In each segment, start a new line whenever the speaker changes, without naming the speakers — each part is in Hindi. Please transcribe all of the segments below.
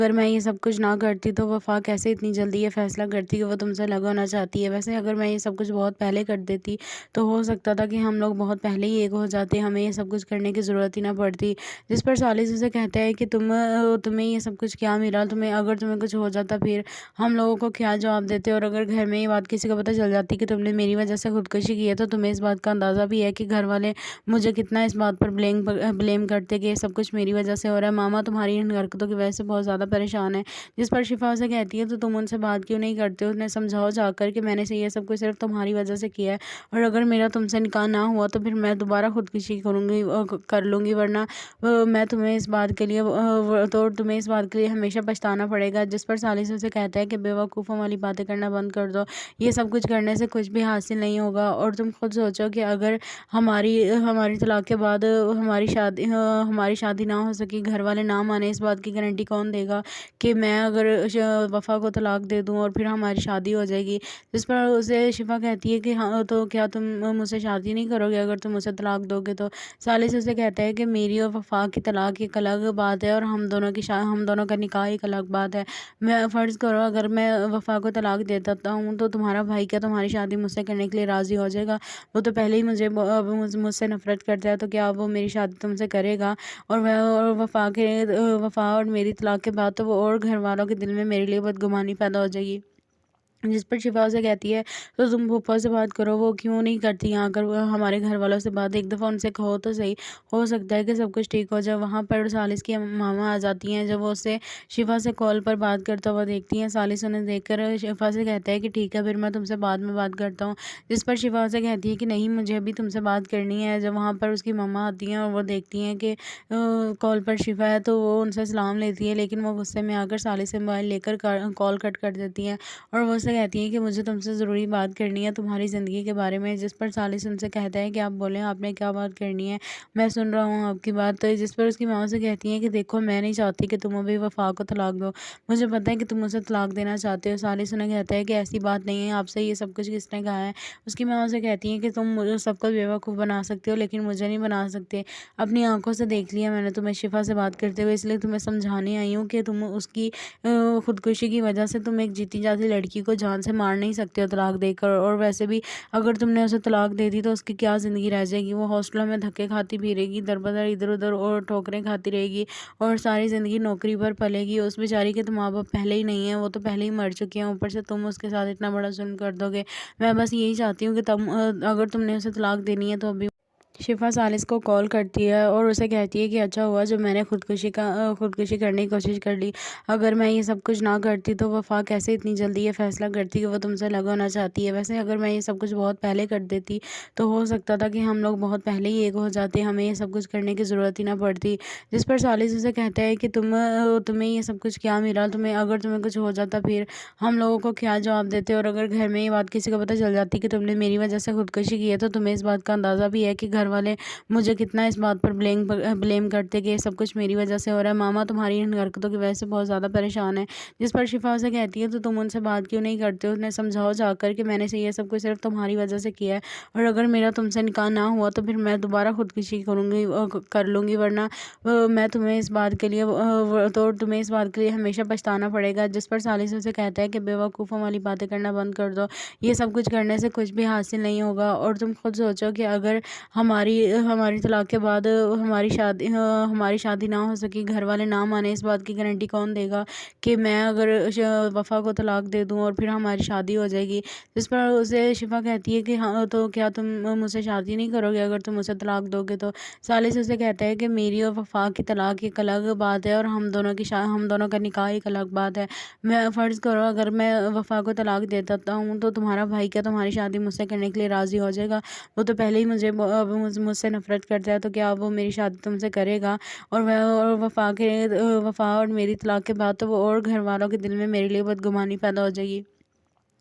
अगर मैं ये सब कुछ ना करती तो वफ़ा कैसे इतनी जल्दी ये फ़ैसला करती कि वो तुमसे अलग होना चाहती है। वैसे अगर मैं ये सब कुछ बहुत पहले कर देती तो हो सकता था कि हम लोग बहुत पहले ही एक हो जाते, हमें ये सब कुछ करने की ज़रूरत ही ना पड़ती। जिस पर सालिस उसे कहता है कि तुम्हें ये सब कुछ क्या मिला? तुम्हें कुछ हो जाता फिर हम लोगों को क्या जवाब देते? और अगर घर में ये बात किसी को पता चल जाती कि तुमने मेरी वज़ह से खुदकुशी की है तो तुम्हें इस बात का अंदाज़ा भी है कि घर वाले मुझे कितना इस बात पर ब्लेम करते कि ये सब कुछ मेरी वज़ह से हो रहा है। मामा तुम्हारी इन हरकतों की वजह से बहुत ज़्यादा परेशान है। जिस पर शिफा उसे कहती है तो तुम उनसे बात क्यों नहीं करते हो? उन्हें समझाओ जाकर कि मैंने से ये सब कुछ सिर्फ तुम्हारी वजह से किया है और अगर मेरा तुमसे निकाह ना हुआ तो फिर मैं दोबारा खुदकुशी कर लूँगी, वरना मैं तुम्हें इस बात के लिए तो तुम्हें इस बात के लिए हमेशा पछताना पड़ेगा। जिस पर सालिस उसे कहता है कि बेवकूफ़ों वाली बातें करना बंद कर दो, ये सब कुछ करने से कुछ भी हासिल नहीं होगा और तुम खुद सोचो कि अगर हमारी हमारी तलाक के बाद हमारी शादी ना हो सकी, घर वाले ना माने, इस बात की गारंटी कौन देगा कि मैं अगर वफ़ा को तलाक दे दूँ और फिर हमारी शादी हो जाएगी। जिस पर उसे शिफा कहती है कि हाँ, तो क्या तुम मुझसे शादी नहीं करोगे अगर तुम मुझसे तलाक दोगे तो? सालिस उसे कहता है कि मेरी और वफ़ा की तलाक एक अलग बात है और हम दोनों का निकाह एक अलग बात है। मैं फ़र्ज़ करो अगर मैं वफ़ा को तलाक दे देता हूँ तो तुम्हारा भाई क्या तुम्हारी शादी मुझसे करने के लिए राज़ी हो जाएगा? वो तो पहले ही मुझसे नफ़रत करता है, तो क्या वो मेरी शादी तुमसे करेगा? और वफ़ा और मेरी तलाक के बाद तो वो और घरवालों के दिल में मेरे लिए बदगुमानी पैदा हो जाएगी। जिस पर शिफ़ा उसे कहती है तो तुम फूफा से बात करो, वो क्यों नहीं करती यहाँ आकर हमारे घर वालों से बात, एक दफ़ा उनसे कहो तो सही, हो सकता है कि सब कुछ ठीक हो जाए। वहाँ पर सालिस की मामा आ जाती हैं। जब वो उससे शिफ़ा से कॉल पर बात करता हुआ देखती हैं, सालिस उन्हें देखकर शिफ़ा से कहता है कि ठीक है फिर मैं तुमसे बाद में बात करता हूँ। जिस पर शिफ़ा उसे कहती है कि नहीं, मुझे अभी तुमसे बात करनी है। जब वहाँ पर उसकी मम्मा आती हैं और वो देखती हैं कि कॉल पर शिफ़ा है तो वो उनसे सलाम लेती है, लेकिन वो गुस्से में आकर सालिस से मोबाइल लेकर कॉल कट कर देती हैं और वो उससे कहती हैं कि मुझे तुमसे ज़रूरी बात करनी है तुम्हारी ज़िंदगी के बारे में। जिस पर सालिस उनसे कहता है कि आप बोलें, आपने क्या बात करनी है, मैं सुन रहा हूँ आपकी बात। तो जिस पर उसकी माँ से कहती हैं कि देखो, मैं नहीं चाहती कि तुम अभी वफ़ा को तलाक दो, मुझे पता है कि तुम उसे तलाक देना चाहते हो। सालिस उन्हें कहता है कि ऐसी बात नहीं है, आपसे ये सब कुछ किसने कहा है? उसकी माँ उसे कहती हैं कि तुम मुझे सबको बेवकूफ़ बना सकते हो लेकिन मुझे नहीं बना सकते। अपनी आंखों से देख लिया मैंने तुम्हें शिफा से बात करते हुए, इसलिए तुम्हें समझाने आई हूँ कि तुम उसकी खुदकुशी की वजह से तुम एक जीती जाती लड़की को जान से मार नहीं सकते हो तलाक देकर। और वैसे भी अगर तुमने उसे तलाक दे दी तो उसकी क्या ज़िंदगी रह जाएगी? वो हॉस्टलों में धक्के खाती फिरेगी, दर-बदर इधर-उधर और ठोकरें खाती रहेगी और सारी ज़िंदगी नौकरी पर पलेगी। उस बेचारी के तो माँ-बाप पहले ही नहीं हैं, वो तो पहले ही मर चुके हैं, ऊपर से तुम उसके साथ इतना बड़ा जुल्म कर दोगे। मैं बस यही चाहती हूँ कि अगर तुमने उसे तलाक देनी है तो अभी। शिफ़ा सालिस को कॉल करती है और उसे कहती है कि अच्छा हुआ जो मैंने खुदकुशी करने की कोशिश कर ली। अगर मैं ये सब कुछ ना करती तो वफ़ा कैसे इतनी जल्दी ये फ़ैसला करती कि वो तुमसे अलग होना चाहती है। वैसे अगर मैं ये सब कुछ बहुत पहले कर देती तो हो सकता था कि हम लोग बहुत पहले ही एक हो जाते, हमें ये सब कुछ करने की ज़रूरत ही ना पड़ती। जिस पर सालिस उसे कहता है कि तुम्हें ये सब कुछ क्या मिला? तुम्हें कुछ हो जाता फिर हम लोगों को क्या जवाब देते? और अगर घर में ये बात किसी को पता चल जाती कि तुमने मेरी वज़ह से खुदकुशी की है तो तुम्हें इस बात का अंदाज़ा भी है कि घर वाले मुझे कितना इस बात पर ब्लेम करते कि ये सब कुछ मेरी वजह से हो रहा है। मामा तुम्हारी इन हरकतों की वजह से बहुत ज़्यादा परेशान है। जिस पर शिफा उसे कहती है तो तुम उनसे बात क्यों नहीं करते हो? उन्हें समझाओ जाकर कि मैंने से ये सब कुछ सिर्फ तुम्हारी वजह से किया है और अगर मेरा तुमसे निकाह ना हुआ तो फिर मैं दोबारा खुदकुशी कर लूँगी, वरना मैं तुम्हें इस बात के लिए तो तुम्हें इस बात के लिए हमेशा पछताना पड़ेगा। जिस पर सालिस उसे कहता है कि बेवकूफ़ों वाली बातें करना बंद कर दो, ये सब कुछ करने से कुछ भी हासिल नहीं होगा और तुम खुद सोचो कि अगर हमारी हमारी तलाक के बाद हमारी शादी ना हो सकी, घर वाले ना माने, इस बात की गारंटी कौन देगा कि मैं अगर वफ़ा को तलाक दे दूँ और फिर हमारी शादी हो जाएगी। जिस पर उसे शिफा कहती है कि हाँ, तो क्या तुम मुझसे शादी नहीं करोगे अगर तुम मुझसे तलाक दोगे तो? सालिस उसे कहता है कि मेरी और वफ़ा की तलाक एक अलग बात है और हम दोनों का निकाह एक अलग बात है। मैं फ़र्ज़ करो अगर मैं वफ़ा को तलाक दे देता हूँ तो तुम्हारा भाई क्या तुम्हारी शादी मुझसे करने के लिए राज़ी हो जाएगा? वो तो पहले ही मुझसे नफ़रत करता है, तो क्या वो मेरी शादी तुमसे करेगा? और वफ़ा और मेरी तलाक के बाद तो वो और घरवालों के दिल में मेरे लिए बदगुमानी पैदा हो जाएगी।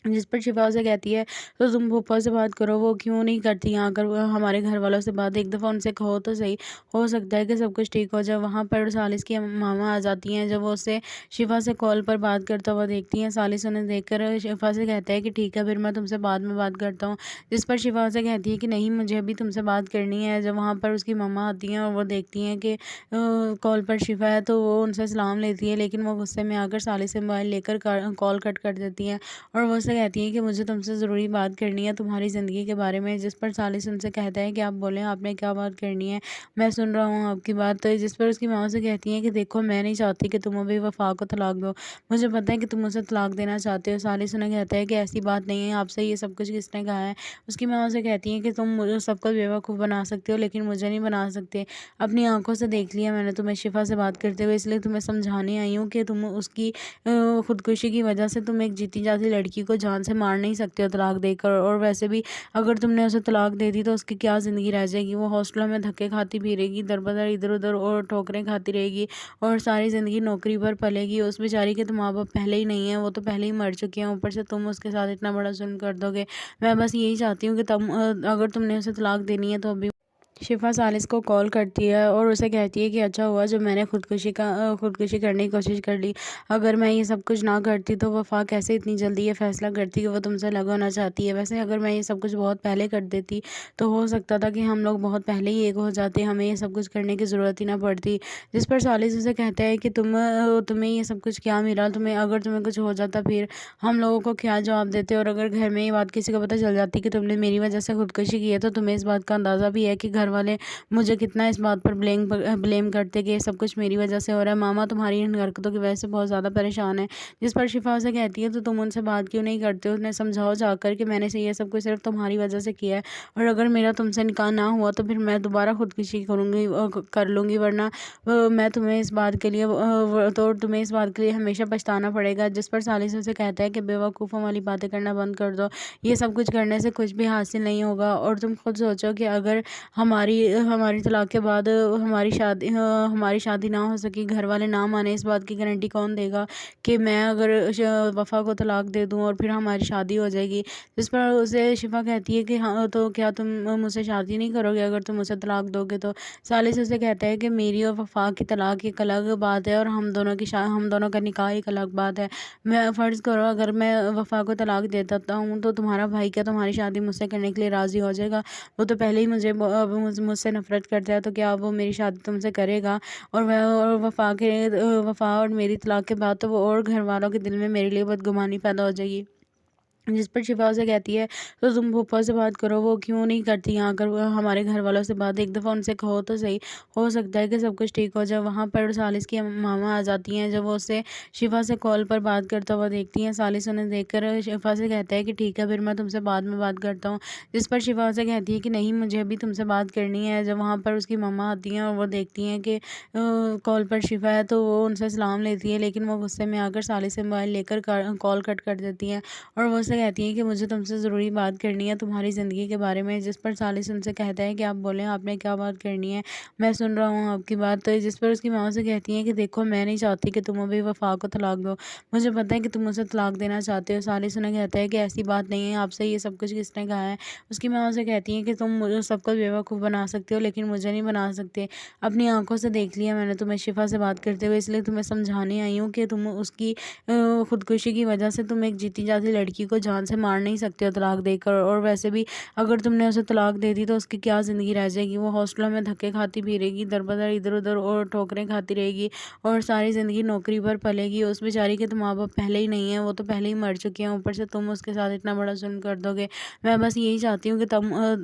जिस पर शिफ़ा उसे कहती है, तो तुम फूफा से बात करो, वो क्यों नहीं करती यहाँ आकर हमारे घर वालों से बात, एक दफ़ा उनसे कहो तो सही, हो सकता है कि सब कुछ ठीक हो जाए। वहाँ पर सालिस की मामा आ जाती हैं, जब वो उससे शिफ़ा से कॉल पर बात करता हुआ देखती हैं, सालिस उन्हें देखकर शिफ़ा से कहता है कि ठीक है, फिर मैं तुमसे बाद में बात करता हूँ। जिस पर शिफ़ा उसे कहती है कि नहीं, मुझे अभी तुमसे बात करनी है। जब वहाँ पर उसकी मामा आती हैं और वो देखती हैं कि कॉल पर शिफ़ा है, तो वो उनसे सलाम लेती है, लेकिन वो गुस्से में आकर सालिस से मोबाइल लेकर कॉल कट कर देती हैं। और वो उससे कहती है कि मुझे तुमसे ज़रूरी बात करनी है तुम्हारी ज़िंदगी के बारे में। जिस पर सालिस उनसे कहता है कि आप बोलें, आपने क्या बात करनी है, मैं सुन रहा हूँ आपकी बात। तो जिस पर उसकी माँ से कहती है कि देखो, मैं नहीं चाहती कि तुम अभी वफ़ा को तलाक दो, मुझे पता है कि तुम उसे तलाक देना चाहते हो। सालिस उन्हें कहता है कि ऐसी बात नहीं है, आपसे ये सब कुछ किसने कहा है। उसकी माँ से कहती है कि तुम मुझे सबको बेवकूफ़ बना सकते हो, लेकिन मुझे नहीं बना सकते। अपनी आंखों से देख लिया मैंने तुम्हें शिफा से बात करते हुए, इसलिए तुम्हें समझाने आई हूँ कि तुम उसकी खुदकुशी की वजह से तुम एक जीती जाती लड़की को जान से मार नहीं सकते हो तलाक देकर। और वैसे भी अगर तुमने उसे तलाक दे दी तो उसकी क्या ज़िंदगी रह जाएगी। वो हॉस्टलों में धक्के खाती फिरेगी, दर-बदर इधर-उधर और ठोकरें खाती रहेगी और सारी ज़िंदगी नौकरी पर पलेगी। उस बेचारी के तो माँ-बाप पहले ही नहीं हैं, वो तो पहले ही मर चुके हैं, ऊपर से तुम उसके साथ इतना बड़ा जुल्म कर दोगे। मैं बस यही चाहती हूँ कि अगर तुमने उसे तलाक देनी है तो अभी। शिफ़ा सालिस को कॉल करती है और उसे कहती है कि अच्छा हुआ जो मैंने खुदकुशी करने की कोशिश कर ली। अगर मैं ये सब कुछ ना करती तो वफ़ा कैसे इतनी जल्दी ये फ़ैसला करती कि वो तुमसे अलग होना चाहती है। वैसे अगर मैं ये सब कुछ बहुत पहले कर देती तो हो सकता था कि हम लोग बहुत पहले ही एक हो जाते, हमें ये सब कुछ करने की ज़रूरत ही ना पड़ती। जिस पर सालिस उसे कहता है कि तुम्हें ये सब कुछ क्या मिला? अगर तुम्हें कुछ हो जाता फिर हम लोगों को क्या जवाब देते? और अगर घर में ये बात किसी को पता चल जाती कि तुमने मेरी वज़ह से खुदकुशी की है, तो तुम्हें इस बात का अंदाज़ा भी है कि घर वाले मुझे कितना इस बात पर ब्लेम करते कि ये सब कुछ मेरी वजह से हो रहा है। मामा तुम्हारी इन हरकतों की वजह से बहुत ज़्यादा परेशान है। जिस पर शिफा उसे कहती है, तो तुम उनसे बात क्यों नहीं करते हो? उन्हें समझाओ जाकर कि मैंने से ये सब कुछ सिर्फ तुम्हारी वजह से किया है, और अगर मेरा तुमसे निकाह ना हुआ तो फिर मैं दोबारा खुदकुशी कर लूँगी, वरना मैं तुम्हें इस बात के लिए तो तुम्हें इस बात के लिए हमेशा पछताना पड़ेगा। जिस पर सालिस उसे कहता है कि बेवकूफ़ों वाली बातें करना बंद कर दो, ये सब कुछ करने से कुछ भी हासिल नहीं होगा। और तुम खुद सोचो कि अगर हमारी हमारी तलाक के बाद हमारी शादी ना हो सकी, घर वाले ना माने, इस बात की गारंटी कौन देगा कि मैं अगर वफ़ा को तलाक दे दूँ और फिर हमारी शादी हो जाएगी। जिस पर उसे शिफा कहती है कि हाँ, तो क्या तुम मुझसे शादी नहीं करोगे अगर तुम मुझसे तलाक दोगे तो? सालिस उसे कहता है कि मेरी और वफ़ा की तलाक एक अलग बात है और हम दोनों का निकाह एक अलग बात है। मैं फ़र्ज़ करो अगर मैं वफ़ा को तलाक दे देता हूँ तो तुम्हारा भाई क्या तुम्हारी शादी मुझसे करने के लिए राज़ी हो जाएगा? वो तो पहले ही मुझसे नफ़रत करता है, तो क्या वो मेरी शादी तुमसे करेगा? और वफ़ा और मेरी तलाक के बाद तो वो और घरवालों के दिल में मेरे लिए बदगुमानी पैदा हो जाएगी। जिस पर शिफ़ा उसे कहती है, तो तुम फूफा से बात करो, वो क्यों नहीं करती यहाँ आकर हमारे घर वालों से बात, एक दफ़ा उनसे कहो तो सही, हो सकता है कि सब कुछ ठीक हो जाए। वहाँ पर सालिस की मामा आ जाती हैं, जब वो उससे शिफ़ा से कॉल पर बात करता हुआ देखती हैं, सालिस उन्हें देखकर शिफ़ा से कहता है कि ठीक है, फिर मैं तुमसे बाद में बात करता हूँ। जिस पर शिफ़ा उसे कहती है कि नहीं, मुझे अभी तुमसे बात करनी है। जब वहाँ पर उसकी मामा आती हैं और वो देखती हैं कि कॉल पर शिफ़ा है, तो वो उनसे सलाम लेती है, लेकिन वो गुस्से में आकर सालिस से मोबाइल लेकर कॉल कट कर देती हैं। और वो उससे कहती हैं कि मुझे तुमसे ज़रूरी बात करनी है तुम्हारी ज़िंदगी के बारे में। जिस पर सालिस उनसे कहता है कि आप बोलें, आपने क्या बात करनी है, मैं सुन रहा हूँ आपकी बात। तो जिस पर उसकी माँ से कहती हैं कि देखो, मैं नहीं चाहती कि तुम अभी वफ़ा को तलाक दो, मुझे पता है कि तुम उसे तलाक देना चाहते हो। सालिस उन्हें कहता है कि ऐसी बात नहीं है, आपसे ये सब कुछ किसने कहा है। उसकी माँ उसे कहती हैं कि तुम मुझे सबको बेवकूफ़ बना सकते हो, लेकिन मुझे नहीं बना सकते। अपनी आंखों से देख लिया मैंने तुम्हें शिफा से बात करते हुए, इसलिए तुम्हें समझाने आई हूँ कि तुम उसकी खुदकुशी की वजह से तुम एक जीती जाती लड़की को जान से मार नहीं सकते हो तलाक देकर। और वैसे भी अगर तुमने उसे तलाक दे दी तो उसकी क्या ज़िंदगी रह जाएगी। वो हॉस्टलों में धक्के खाती फिरेगी, दर-बदर इधर-उधर और ठोकरें खाती रहेगी और सारी ज़िंदगी नौकरी पर पलेगी। उस बेचारी के तो माँ-बाप पहले ही नहीं हैं, वो तो पहले ही मर चुके हैं, ऊपर से तुम उसके साथ इतना बड़ा जुल्म कर दोगे। मैं बस यही चाहती हूँ कि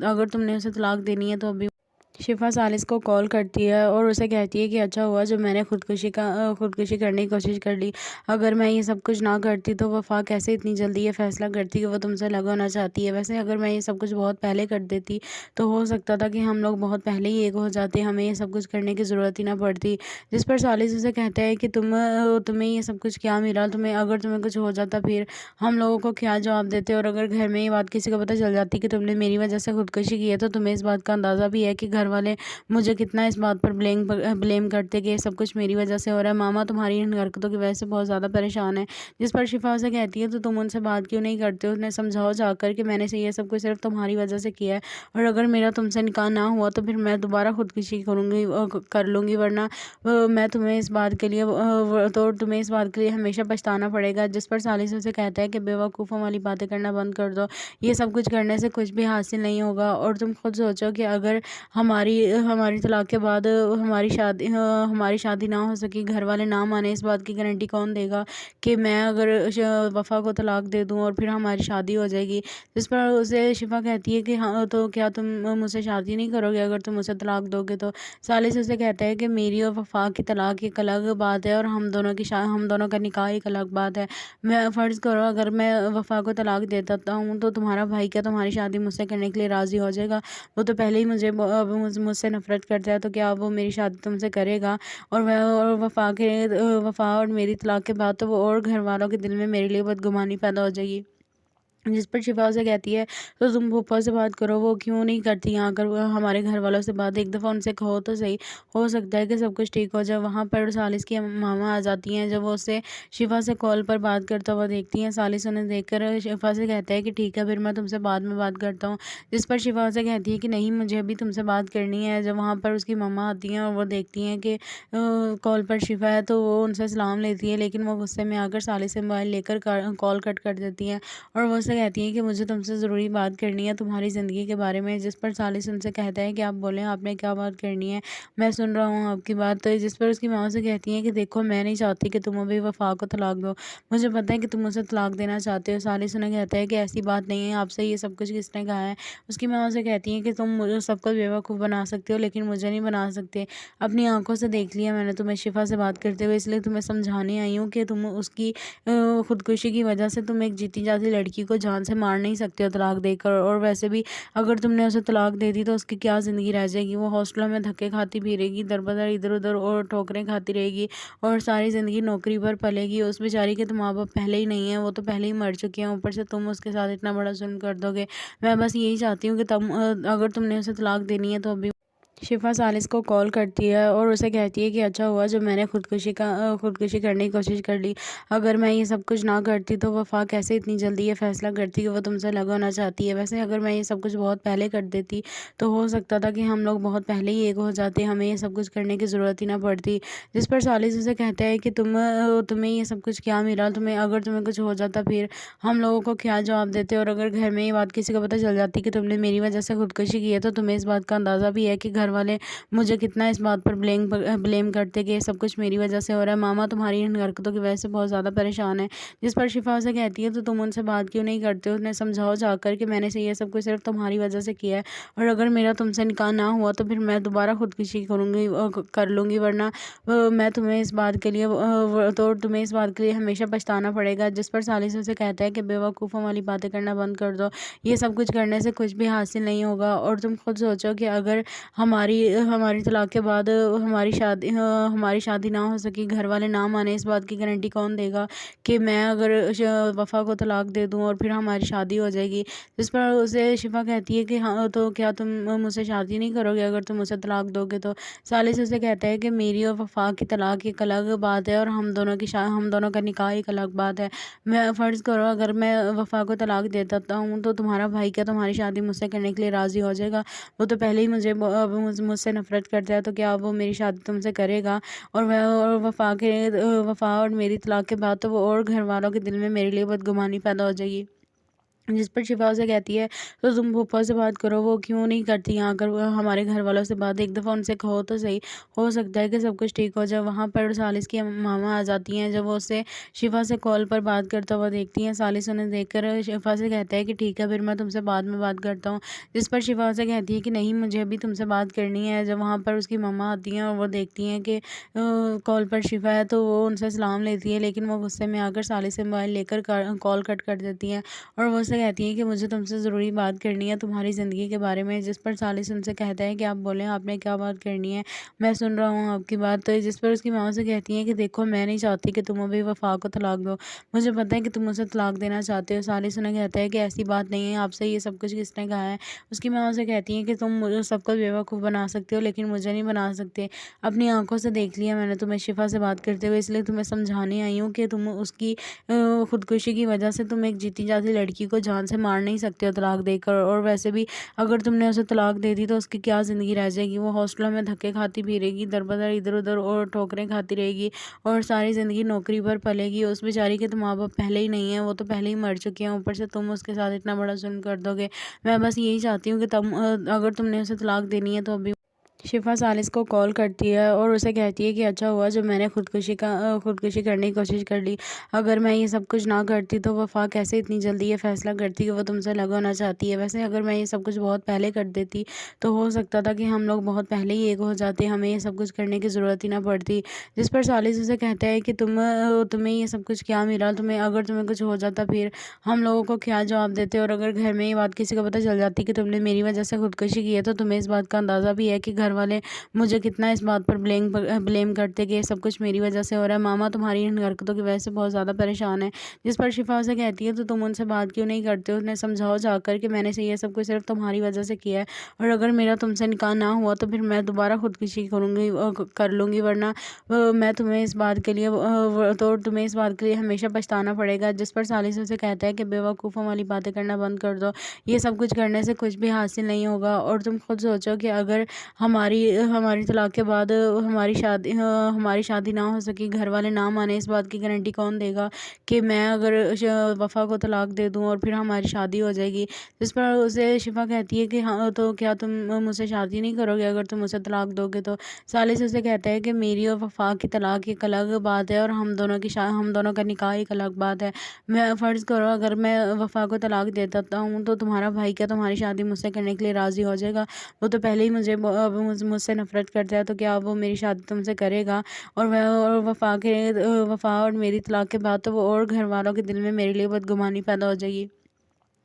अगर तुमने उसे तलाक देनी है तो अभी। शिफ़ा सालिस को कॉल करती है और उसे कहती है कि अच्छा हुआ जो मैंने खुदकुशी करने की कोशिश कर ली। अगर मैं ये सब कुछ ना करती तो वफ़ा कैसे इतनी जल्दी ये फ़ैसला करती कि वो तुमसे अलग होना चाहती है। वैसे अगर मैं ये सब कुछ बहुत पहले कर देती तो हो सकता था कि हम लोग बहुत पहले ही एक हो जाते, हमें ये सब कुछ करने की ज़रूरत ही ना पड़ती। जिस पर सालिस उसे कहता है कि तुम्हें ये सब कुछ क्या मिला? अगर तुम्हें कुछ हो जाता फिर हम लोगों को क्या जवाब देते? और अगर घर में ये बात किसी को पता चल जाती कि तुमने मेरी वज़ह से खुदकुशी की है, तो तुम्हें इस बात का अंदाज़ा भी है कि घर घर वाले मुझे कितना इस बात पर ब्लेम करते कि ये सब कुछ मेरी वजह से हो रहा है। मामा तुम्हारी इन हरकतों की वजह से बहुत ज़्यादा परेशान है। जिस पर शिफा उसे कहती है तो तुम उनसे बात क्यों नहीं करते हो? उन्हें समझाओ जाकर कि मैंने से ये सब कुछ सिर्फ तुम्हारी वजह से किया है, और अगर मेरा तुमसे निकाह ना हुआ तो फिर मैं दोबारा खुदकुशी कर लूँगी, वरना मैं तुम्हें इस बात के लिए तो तुम्हें इस बात के लिए हमेशा पछताना पड़ेगा। जिस पर सालिस उसे कहता है कि बेवकूफ़ों वाली बातें करना बंद कर दो, ये सब कुछ करने से कुछ भी हासिल नहीं होगा। और तुम खुद सोचो कि अगर हमारी हमारी तलाक के बाद हमारी शादी ना हो सकी, घर वाले ना माने, इस बात की गारंटी कौन देगा कि मैं अगर वफ़ा को तलाक दे दूँ और फिर हमारी शादी हो जाएगी। जिस पर उसे शिफा कहती है कि हाँ, तो क्या तुम मुझसे शादी नहीं करोगे अगर तुम मुझसे तलाक दोगे तो? सालिस उसे कहता है कि मेरी और वफ़ा की तलाक एक अलग बात है और हम दोनों का निकाह एक अलग बात है। मैं फ़र्ज़ करो अगर मैं वफ़ा को तलाक दे देता हूँ तो तुम्हारा भाई क्या तुम्हारी शादी मुझसे करने के लिए राज़ी हो जाएगा? वो तो पहले ही मुझसे नफ़रत करता है, तो क्या वो मेरी शादी तुमसे करेगा? और वफ़ा और मेरी तलाक के बाद तो वो और घर वालों के दिल में मेरे लिए बदगुमानी पैदा हो जाएगी। जिस पर शिफा उसे कहती है तो तुम फूफा से बात करो, वो क्यों नहीं करती यहाँ आकर वो हमारे घर वालों से बात? एक दफ़ा उनसे कहो तो सही, हो सकता है कि सब कुछ ठीक हो जाए। वहाँ पर सालिस की मामा आ जाती हैं। जब वो उससे शिफा से कॉल पर बात करता हुआ देखती हैं, सालिस उन्हें देखकर शिफा से कहता है कि ठीक है फिर मैं तुमसे बाद में बात करता हूँ। जिस पर शिफा उसे कहती है कि नहीं, मुझे अभी तुमसे बात करनी है। जब वहाँ पर उसकी मामा आती हैं और वो देखती हैं कि कॉल पर शिफा है तो वो उनसे सलाम लेती है, लेकिन वो गुस्से में आकर सालिस से मोबाइल लेकर कॉल कट कर देती हैं और वो उससे कहती हैं कि मुझे तुमसे ज़रूरी बात करनी है तुम्हारी ज़िंदगी के बारे में। जिस पर सालिस उनसे कहता है कि आप बोलें, आपने क्या बात करनी है, मैं सुन रहा हूँ आपकी बात। तो जिस पर उसकी माँ से कहती हैं कि देखो, मैं नहीं चाहती कि तुम अभी वफ़ा को तलाक दो, मुझे पता है कि तुम उसे तलाक देना चाहते हो। सालिस उन्हें कहता है कि ऐसी बात नहीं है, आपसे ये सब कुछ किसने कहा है? उसकी माँ से कहती हैं कि तुम मुझे सबको बेवकूफ़ बना सकते हो लेकिन मुझे नहीं बना सकते। अपनी आंखों से देख लिया मैंने तुम्हें शिफा से बात करते हुए, इसलिए तुम्हें समझाने आई हूँ कि तुम उसकी खुदकुशी की वजह से तुम एक जीती जाती लड़की को जान से मार नहीं सकते हो तलाक देकर। और वैसे भी अगर तुमने उसे तलाक दे दी तो उसकी क्या ज़िंदगी रह जाएगी? वो हॉस्टलों में धक्के खाती फिरेगी, दर-बदर इधर-उधर और ठोकरें खाती रहेगी और सारी ज़िंदगी नौकरी पर पलेगी। उस बेचारी के तो माँ-बाप पहले ही नहीं हैं, वो तो पहले ही मर चुके हैं, ऊपर से तुम उसके साथ इतना बड़ा जुल्म कर दोगे। मैं बस यही चाहती हूँ कि अगर तुमने उसे तलाक देनी है तो अभी। शिफा सालिस को कॉल करती है और उसे कहती है कि अच्छा हुआ जो मैंने खुदकुशी करने की कोशिश कर ली। अगर मैं ये सब कुछ ना करती तो वफ़ा कैसे इतनी जल्दी ये फ़ैसला करती कि वो तुमसे अलग होना चाहती है। वैसे अगर मैं ये सब कुछ बहुत पहले कर देती तो हो सकता था कि हम लोग बहुत पहले ही एक हो जाते, हमें ये सब कुछ करने की ज़रूरत ही ना पड़ती। जिस पर सालिस उसे कहता है कि तुम्हें ये सब कुछ क्या मिला? अगर तुम्हें कुछ हो जाता फिर हम लोगों को क्या जवाब देते? और अगर घर में ये बात किसी को पता चल जाती कि तुमने मेरी वजह से खुदकुशी की है तो तुम्हें इस बात का अंदाज़ा भी है कि घर वाले मुझे कितना इस बात पर ब्लेम करते कि ये सब कुछ मेरी वजह से हो रहा है। मामा तुम्हारी इन हरकतों की वजह से बहुत ज़्यादा परेशान है। जिस पर शिफा उसे कहती है तो तुम उनसे बात क्यों नहीं करते हो? उन्हें समझाओ जाकर कि मैंने से ये सब कुछ सिर्फ तुम्हारी वजह से किया है, और अगर मेरा तुमसे निकाह ना हुआ तो फिर मैं दोबारा खुदकुशी कर लूँगी, वरना मैं तुम्हें इस बात के लिए तो तुम्हें इस बात के लिए हमेशा पछताना पड़ेगा। जिस पर सालिस उसे कहता है कि बेवकूफ़ों वाली बातें करना बंद कर दो, ये सब कुछ करने से कुछ भी हासिल नहीं होगा। और तुम खुद सोचो कि अगर हमारी हमारी तलाक के बाद हमारी शादी ना हो सकी, घर वाले ना माने, इस बात की गारंटी कौन देगा कि मैं अगर वफ़ा को तलाक दे दूँ और फिर हमारी शादी हो जाएगी? जिस पर उसे शिफा कहती है कि हाँ, तो क्या तुम मुझसे शादी नहीं करोगे अगर तुम मुझसे तलाक दोगे तो? सालिस उसे कहता है कि मेरी और वफ़ा की तलाक एक अलग बात है और हम दोनों का निकाह एक अलग बात है। मैं फ़र्ज़ करो अगर मैं वफ़ा को तलाक दे देता हूँ तो तुम्हारा भाई क्या तुम्हारी शादी मुझसे करने के लिए राज़ी हो जाएगा? वो तो पहले ही मुझसे नफ़रत करता है, तो क्या वो मेरी शादी तुमसे करेगा? और वफ़ा और मेरी तलाक के बाद तो वो और घर वालों के दिल में मेरे लिए बदगुमानी पैदा हो जाएगी। जिस पर शिफा उसे कहती है तो तुम फूफा से बात करो, वो क्यों नहीं करती यहाँ आकर वो हमारे घर वालों से बात? एक दफ़ा उनसे कहो तो सही, हो सकता है कि सब कुछ ठीक हो जाए। वहाँ पर सालिस की मामा आ जाती हैं। जब वो उससे शिफा से कॉल पर बात करता हुआ देखती हैं, सालिस उन्हें देखकर शिफा से कहता है कि ठीक है फिर मैं तुमसे बाद में बात करता हूँ। जिस पर शिफा उसे कहती है कि नहीं, मुझे अभी तुमसे बात करनी है। जब वहाँ पर उसकी मम्मा आती हैं और वो देखती हैं कि कॉल पर शिफा है तो वो उनसे सलाम लेती है, लेकिन वो गुस्से में आकर सालिस से मोबाइल लेकर कॉल कट कर देती हैं और वो उससे उनसे कहती है कि मुझे तुमसे ज़रूरी बात करनी है तुम्हारी ज़िंदगी के बारे में। जिस पर सालिस उनसे कहता है कि आप बोलें, आपने क्या बात करनी है, मैं सुन रहा हूँ आपकी बात। तो जिस पर उसकी माँ से कहती है कि देखो, मैं नहीं चाहती कि तुम अभी वफ़ा को तलाक दो, मुझे पता है कि तुम उसे तलाक देना चाहते हो। सालिस उन्हें कहता है कि ऐसी बात नहीं है, आपसे ये सब कुछ किसने कहा है। उसकी माँ उसे कहती है कि तुम मुझे सबको बेवकूफ़ बना सकते हो, लेकिन मुझे नहीं बना सकते। अपनी आंखों से देख लिया मैंने तुम्हें शिफा से बात करते हुए, इसलिए तुम्हें समझाने आई हूँ कि तुम उसकी खुदकुशी की वजह से तुम एक जीती जाती लड़की को जान से मार नहीं सकते हो तलाक देकर। और वैसे भी अगर तुमने उसे तलाक दे दी तो उसकी क्या ज़िंदगी रह जाएगी। वो हॉस्टलों में धक्के खाती फिरेगी, दर बदर इधर उधर और ठोकरें खाती रहेगी और सारी ज़िंदगी नौकरी पर पलेगी। उस बेचारी के तो माँ बाप पहले ही नहीं है, वो तो पहले ही मर चुके हैं, ऊपर से तुम उसके साथ इतना बड़ा जुल्म कर दोगे। मैं बस यही चाहती हूँ कि अगर तुमने उसे तलाक देनी है तो अभी। शिफा सालिस को कॉल करती है और उसे कहती है कि अच्छा हुआ जो मैंने खुदकुशी करने की कोशिश कर ली। अगर मैं ये सब कुछ ना करती तो वफ़ा कैसे इतनी जल्दी ये फ़ैसला करती कि वो तुमसे अलग होना चाहती है। वैसे अगर मैं ये सब कुछ बहुत पहले कर देती तो हो सकता था कि हम लोग बहुत पहले ही एक हो जाते, हमें ये सब कुछ करने की ज़रूरत ही ना पड़ती। जिस पर सालिस उसे कहता है कि तुम्हें ये सब कुछ क्या मिला, अगर तुम्हें कुछ हो जाता फिर हम लोगों को क्या जवाब देते। और अगर घर में ये बात किसी को पता चल जाती कि तुमने मेरी वजह से खुदकुशी की है तो तुम्हें इस बात का अंदाज़ा भी है कि घर वाले मुझे कितना इस बात पर ब्लेम करते कि ये सब कुछ मेरी वजह से हो रहा है। मामा तुम्हारी इन हरकतों की वजह से बहुत ज़्यादा परेशान है। जिस पर शिफा उसे कहती है तो तुम उनसे बात क्यों नहीं करते हो, उन्हें समझाओ जाकर कि मैंने ये सब कुछ सिर्फ तुम्हारी वजह से किया है और अगर मेरा तुमसे निकाह ना हुआ तो फिर मैं दोबारा खुदकुशी कर लूँगी, वरना मैं तुम्हें इस बात के लिए तो तुम्हें इस बात के लिए हमेशा पछताना पड़ेगा। जिस पर सालिस उसे कहता है कि बेवकूफ़ों वाली बातें करना बंद कर दो, ये सब कुछ करने से कुछ भी हासिल नहीं होगा। और तुम खुद सोचो कि अगर हमारी हमारी तलाक के बाद हमारी शादी ना हो सकी, घर वाले ना माने, इस बात की गारंटी कौन देगा कि मैं अगर वफ़ा को तलाक दे दूँ और फिर हमारी शादी हो जाएगी। जिस पर उसे शिफा कहती है कि हाँ, तो क्या तुम मुझसे शादी नहीं करोगे अगर तुम उसे तलाक दोगे तो। सालिस उसे कहता है कि मेरी और वफ़ा की तलाक एक अलग बात है और हम दोनों का निकाह एक अलग बात है। मैं फ़र्ज़ करो अगर मैं वफ़ा को तलाक दे देता हूँ तो तुम्हारा भाई क्या तुम्हारी शादी मुझसे करने के लिए राज़ी हो जाएगा। वो तो पहले ही मुझसे नफ़रत करता है, तो क्या वो मेरी शादी तुमसे करेगा। और वफ़ा और मेरी तलाक के बाद तो वो और घर वालों के दिल में मेरे लिए बदगुमानी पैदा हो जाएगी।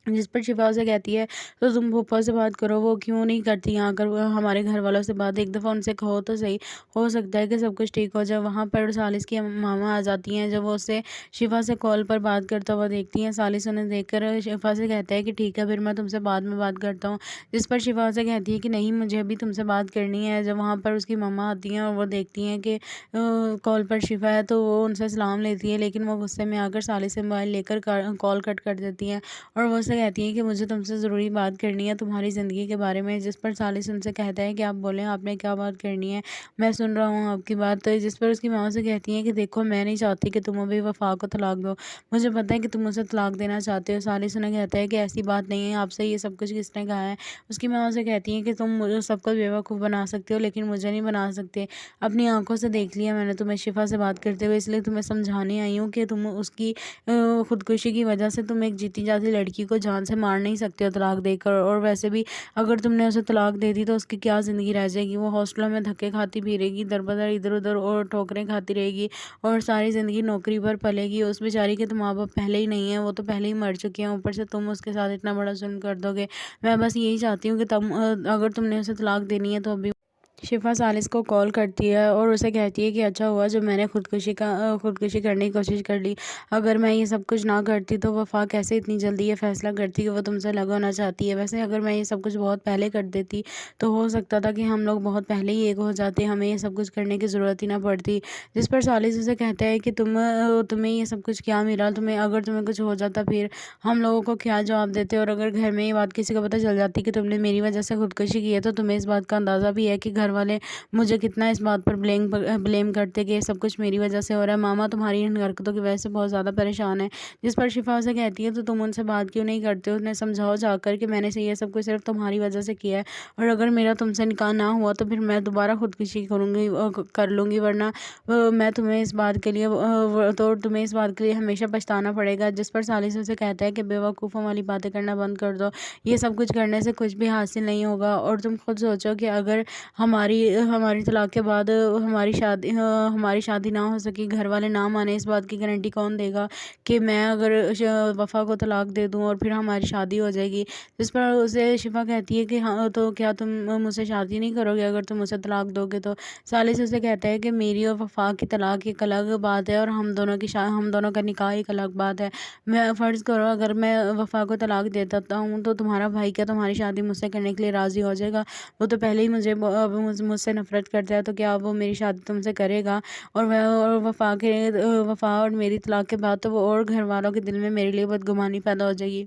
जिस पर शिफा से कहती है तो तुम फूफा से बात करो, वो क्यों नहीं करती यहाँ आकर हमारे घर वालों से बात, एक दफ़ा उनसे कहो तो सही, हो सकता है कि सब कुछ ठीक हो जाए। वहाँ पर सालिस की मामा आ जाती हैं, जब वो उससे शिफा से कॉल पर बात करता हुआ देखती हैं। सालिस उन्हें देखकर शिफा से कहता है कि ठीक है फिर मैं तुमसे बाद में बात करता हूँ। जिस पर शिफा से कहती है कि नहीं, मुझे अभी तुमसे बात करनी है। जब वहाँ पर उसकी मामा आती हैं और वो देखती हैं कि कॉल पर शिफा है तो वो उनसे सलाम लेती है, लेकिन वो गुस्से में आकर सालिस से मोबाइल लेकर कॉल कट कर देती हैं और वो उससे कहती है कि मुझे तुमसे ज़रूरी बात करनी है तुम्हारी ज़िंदगी के बारे में। जिस पर सालिस उनसे कहता है कि आप बोलें, आपने क्या बात करनी है, मैं सुन रहा हूँ आपकी बात। तो जिस पर उसकी माँ से कहती है कि देखो, मैं नहीं चाहती कि तुम अभी वफ़ा को तलाक दो, मुझे पता है कि तुम उसे तलाक देना चाहते हो। सालिस उन्हें कहता है कि ऐसी बात नहीं है, आपसे ये सब कुछ किसने कहा है। उसकी माँ से कहती है कि तुम मुझे सबको बेवकूफ़ बना सकते हो, लेकिन मुझे नहीं बना सकते। अपनी आंखों से देख लिया मैंने तुम्हें शिफा से बात करते हुए, इसलिए तुम्हें समझाने आई हूँ कि तुम उसकी खुदकुशी की वजह से तुम एक जीती जाती लड़की को जान से मार नहीं सकते हो तलाक देकर। और वैसे भी अगर तुमने उसे तलाक दे दी तो उसकी क्या ज़िंदगी रह जाएगी। वो हॉस्टलों में धक्के खाती फिरेगी, दर बदर इधर उधर और ठोकरें खाती रहेगी और सारी ज़िंदगी नौकरी पर पलेगी। उस बेचारी के तो माँ बाप पहले ही नहीं है, वो तो पहले ही मर चुके हैं, ऊपर से तुम उसके साथ इतना बड़ा जुल्म कर दोगे। मैं बस यही चाहती हूँ कि अगर तुमने उसे तलाक देनी है तो अभी। शिफा सालिस को कॉल करती है और उसे कहती है कि अच्छा हुआ जो मैंने खुदकुशी करने की कोशिश कर ली। अगर मैं ये सब कुछ ना करती तो वफ़ा कैसे इतनी जल्दी ये फ़ैसला करती कि वो तुमसे अलग होना चाहती है। वैसे अगर मैं ये सब कुछ बहुत पहले कर देती तो हो सकता था कि हम लोग बहुत पहले ही एक हो जाते, हमें ये सब कुछ करने की ज़रूरत ही ना पड़ती। जिस पर सालिस उसे कहता है कि तुम्हें ये सब कुछ क्या मिला, अगर तुम्हें कुछ हो जाता फिर हम लोगों को क्या जवाब देते। और अगर घर में ये बात किसी को पता चल जाती कि तुमने मेरी वजह से खुदकुशी की है तो तुम्हें इस बात का अंदाज़ा भी है कि घर वाले मुझे कितना इस बात पर ब्लेम करते कि ये सब कुछ मेरी वजह से हो रहा है। मामा तुम्हारी इन हरकतों की वजह से बहुत ज़्यादा परेशान है। जिस पर शिफा उसे कहती है तो तुम उनसे बात क्यों नहीं करते हो, उन्हें समझाओ जाकर कि मैंने ये सब कुछ सिर्फ तुम्हारी वजह से किया है और अगर मेरा तुमसे निकाह ना हुआ तो फिर मैं दोबारा खुदकुशी कर लूँगी, वरना मैं तुम्हें इस बात के लिए तो तुम्हें इस बात के लिए हमेशा पछताना पड़ेगा। जिस पर सालिस उसे कहता है कि बेवकूफ़ों वाली बातें करना बंद कर दो, ये सब कुछ करने से कुछ भी हासिल नहीं होगा। और तुम खुद सोचो कि अगर हमारी तलाक के बाद हमारी शादी ना हो सकी, घर वाले ना माने, इस बात की गारंटी कौन देगा कि मैं अगर वफ़ा को तलाक दे दूँ और फिर हमारी शादी हो जाएगी। जिस पर उसे शिफ़ा कहती है कि हाँ, तो क्या तुम मुझसे शादी नहीं करोगे अगर तुम मुझसे तलाक दोगे तो? सालिस उसे कहता है कि मेरी और वफ़ा की तलाक एक अलग बात है और हम दोनों का निकाह एक अलग बात है। मैं फ़र्ज़ करो अगर मैं वफ़ा को तलाक दे देता हूँ तो तुम्हारा भाई क्या तुम्हारी शादी मुझसे करने के लिए राज़ी हो जाएगा? वो तो पहले ही मुझसे नफ़रत करता है, तो क्या वो मेरी शादी तुमसे करेगा? और वफ़ा और मेरी तलाक के बाद तो वो और घरवालों के दिल में मेरे लिए बदगुमानी पैदा हो जाएगी।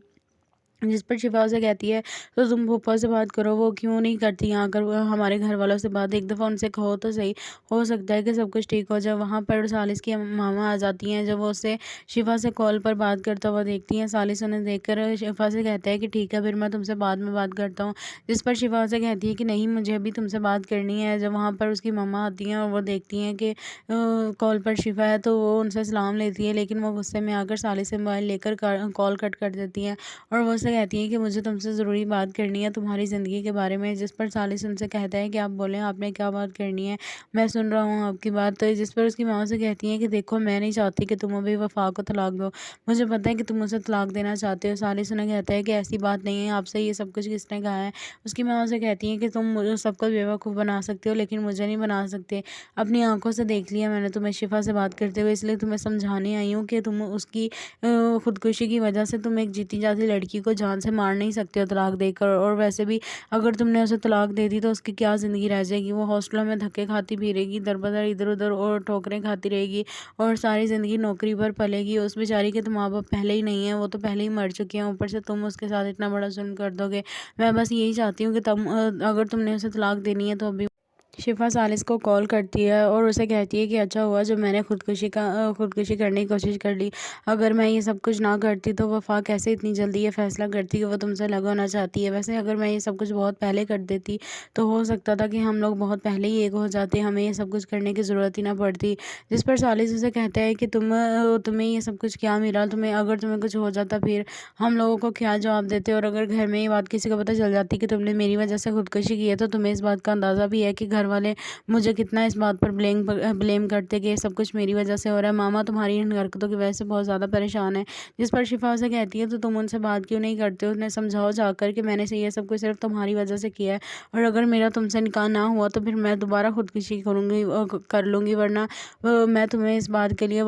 जिस पर शिफ़ा उसे कहती है, तो तुम फूफा से बात करो, वो क्यों नहीं करती यहाँ आकर हमारे घर वालों से बात, एक दफ़ा उनसे कहो तो सही, हो सकता है कि सब कुछ ठीक हो जाए। वहाँ पर सालिस की मामा आ जाती हैं। जब वो उससे शिफ़ा से कॉल पर बात करता हुआ देखती हैं, सालिस उन्हें देखकर शिफ़ा से कहता है कि ठीक है, फिर मैं तुमसे बाद में बात करता हूँ। जिस पर शिफ़ा उसे कहती है कि नहीं, मुझे अभी तुमसे बात करनी है। जब वहाँ पर उसकी मम्मा आती हैं और वो देखती हैं कि कॉल पर शिफ़ा है, तो वो उनसे सलाम लेती है, लेकिन वो गुस्से में आकर सालिस से मोबाइल लेकर कॉल कट कर देती हैं और वो उससे कहती हैं कि मुझे तुमसे ज़रूरी बात करनी है तुम्हारी ज़िंदगी के बारे में। जिस पर सालिस उनसे कहता है कि आप बोलें, आपने क्या बात करनी है, मैं सुन रहा हूँ आपकी बात। तो जिस पर उसकी माँ से कहती हैं कि देखो, मैं नहीं चाहती कि तुम अभी वफ़ा को तलाक दो, मुझे पता है कि तुम मुझसे तलाक देना चाहते हो। सालिस उन्हें कहता है कि ऐसी बात नहीं है, आपसे ये सब कुछ किसने कहा है? उसकी माँ उसे कहती हैं कि तुम मुझे सबको बेवकूफ़ बना सकते हो, लेकिन मुझे नहीं बना सकते। अपनी आंखों से देख लिया मैंने तुम्हें शिफ़ा से बात करते हुए, इसलिए तुम्हें समझाने आई हूँ कि तुम उसकी खुदकुशी की वजह से तुम एक जीती जाती लड़की को जान से मार नहीं सकते हो तलाक देकर। और वैसे भी अगर तुमने उसे तलाक दे दी तो उसकी क्या ज़िंदगी रह जाएगी? वो हॉस्टलों में धक्के खाती फिरेगी, दर-बदर इधर-उधर और ठोकरें खाती रहेगी और सारी ज़िंदगी नौकरी पर पलेगी। उस बेचारी के तो माँ-बाप पहले ही नहीं हैं, वो तो पहले ही मर चुके हैं, ऊपर से तुम उसके साथ इतना बड़ा जुल्म कर दोगे। मैं बस यही चाहती हूँ कि अगर तुमने उसे तलाक देनी है तो अभी। शिफ़ा सालिस को कॉल करती है और उसे कहती है कि अच्छा हुआ जब मैंने खुदकुशी करने की कोशिश कर ली। अगर मैं ये सब कुछ ना करती तो वफ़ा कैसे इतनी जल्दी ये फ़ैसला करती कि वो तुमसे अलग होना चाहती है। वैसे अगर मैं ये सब कुछ बहुत पहले कर देती तो हो सकता था कि हम लोग बहुत पहले ही एक हो जाते, हमें ये सब कुछ करने की ज़रूरत ही ना पड़ती। जिस पर सालिस उसे कहता है कि तुम्हें ये सब कुछ क्या मिला? अगर तुम्हें कुछ हो जाता फिर हम लोगों को क्या जवाब देते? और अगर घर में ये बात किसी को पता चल जाती कि तुमने मेरी वज़ह से खुदकुशी की है, तो तुम्हें इस बात का अंदाज़ा भी है कि घर वाले मुझे कितना इस बात पर ब्लेम करते कि ये सब कुछ मेरी वजह से हो रहा है। मामा तुम्हारी इन हरकतों की वजह से बहुत ज़्यादा परेशान है। जिस पर शिफ़ा उसे कहती है, तो तुम उनसे बात क्यों नहीं करते हो? उन्हें समझाओ जाकर कि मैंने ये सब कुछ सिर्फ़ तुम्हारी वजह से किया है और अगर मेरा तुमसे निकाह ना हुआ तो फिर मैं दोबारा खुदकुशी कर लूँगी, वरना मैं तुम्हें इस बात के लिए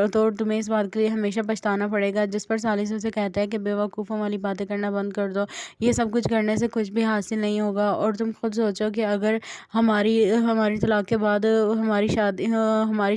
तो तुम्हें इस बात के लिए हमेशा पछताना पड़ेगा। जिस पर सालिस उसे कहता है कि बेवकूफ़ों वाली बातें करना बंद कर दो। ये सब कुछ करने से कुछ भी हासिल नहीं होगा और तुम खुद सोचो कि अगर हमारी हमारी तलाक के बाद हमारी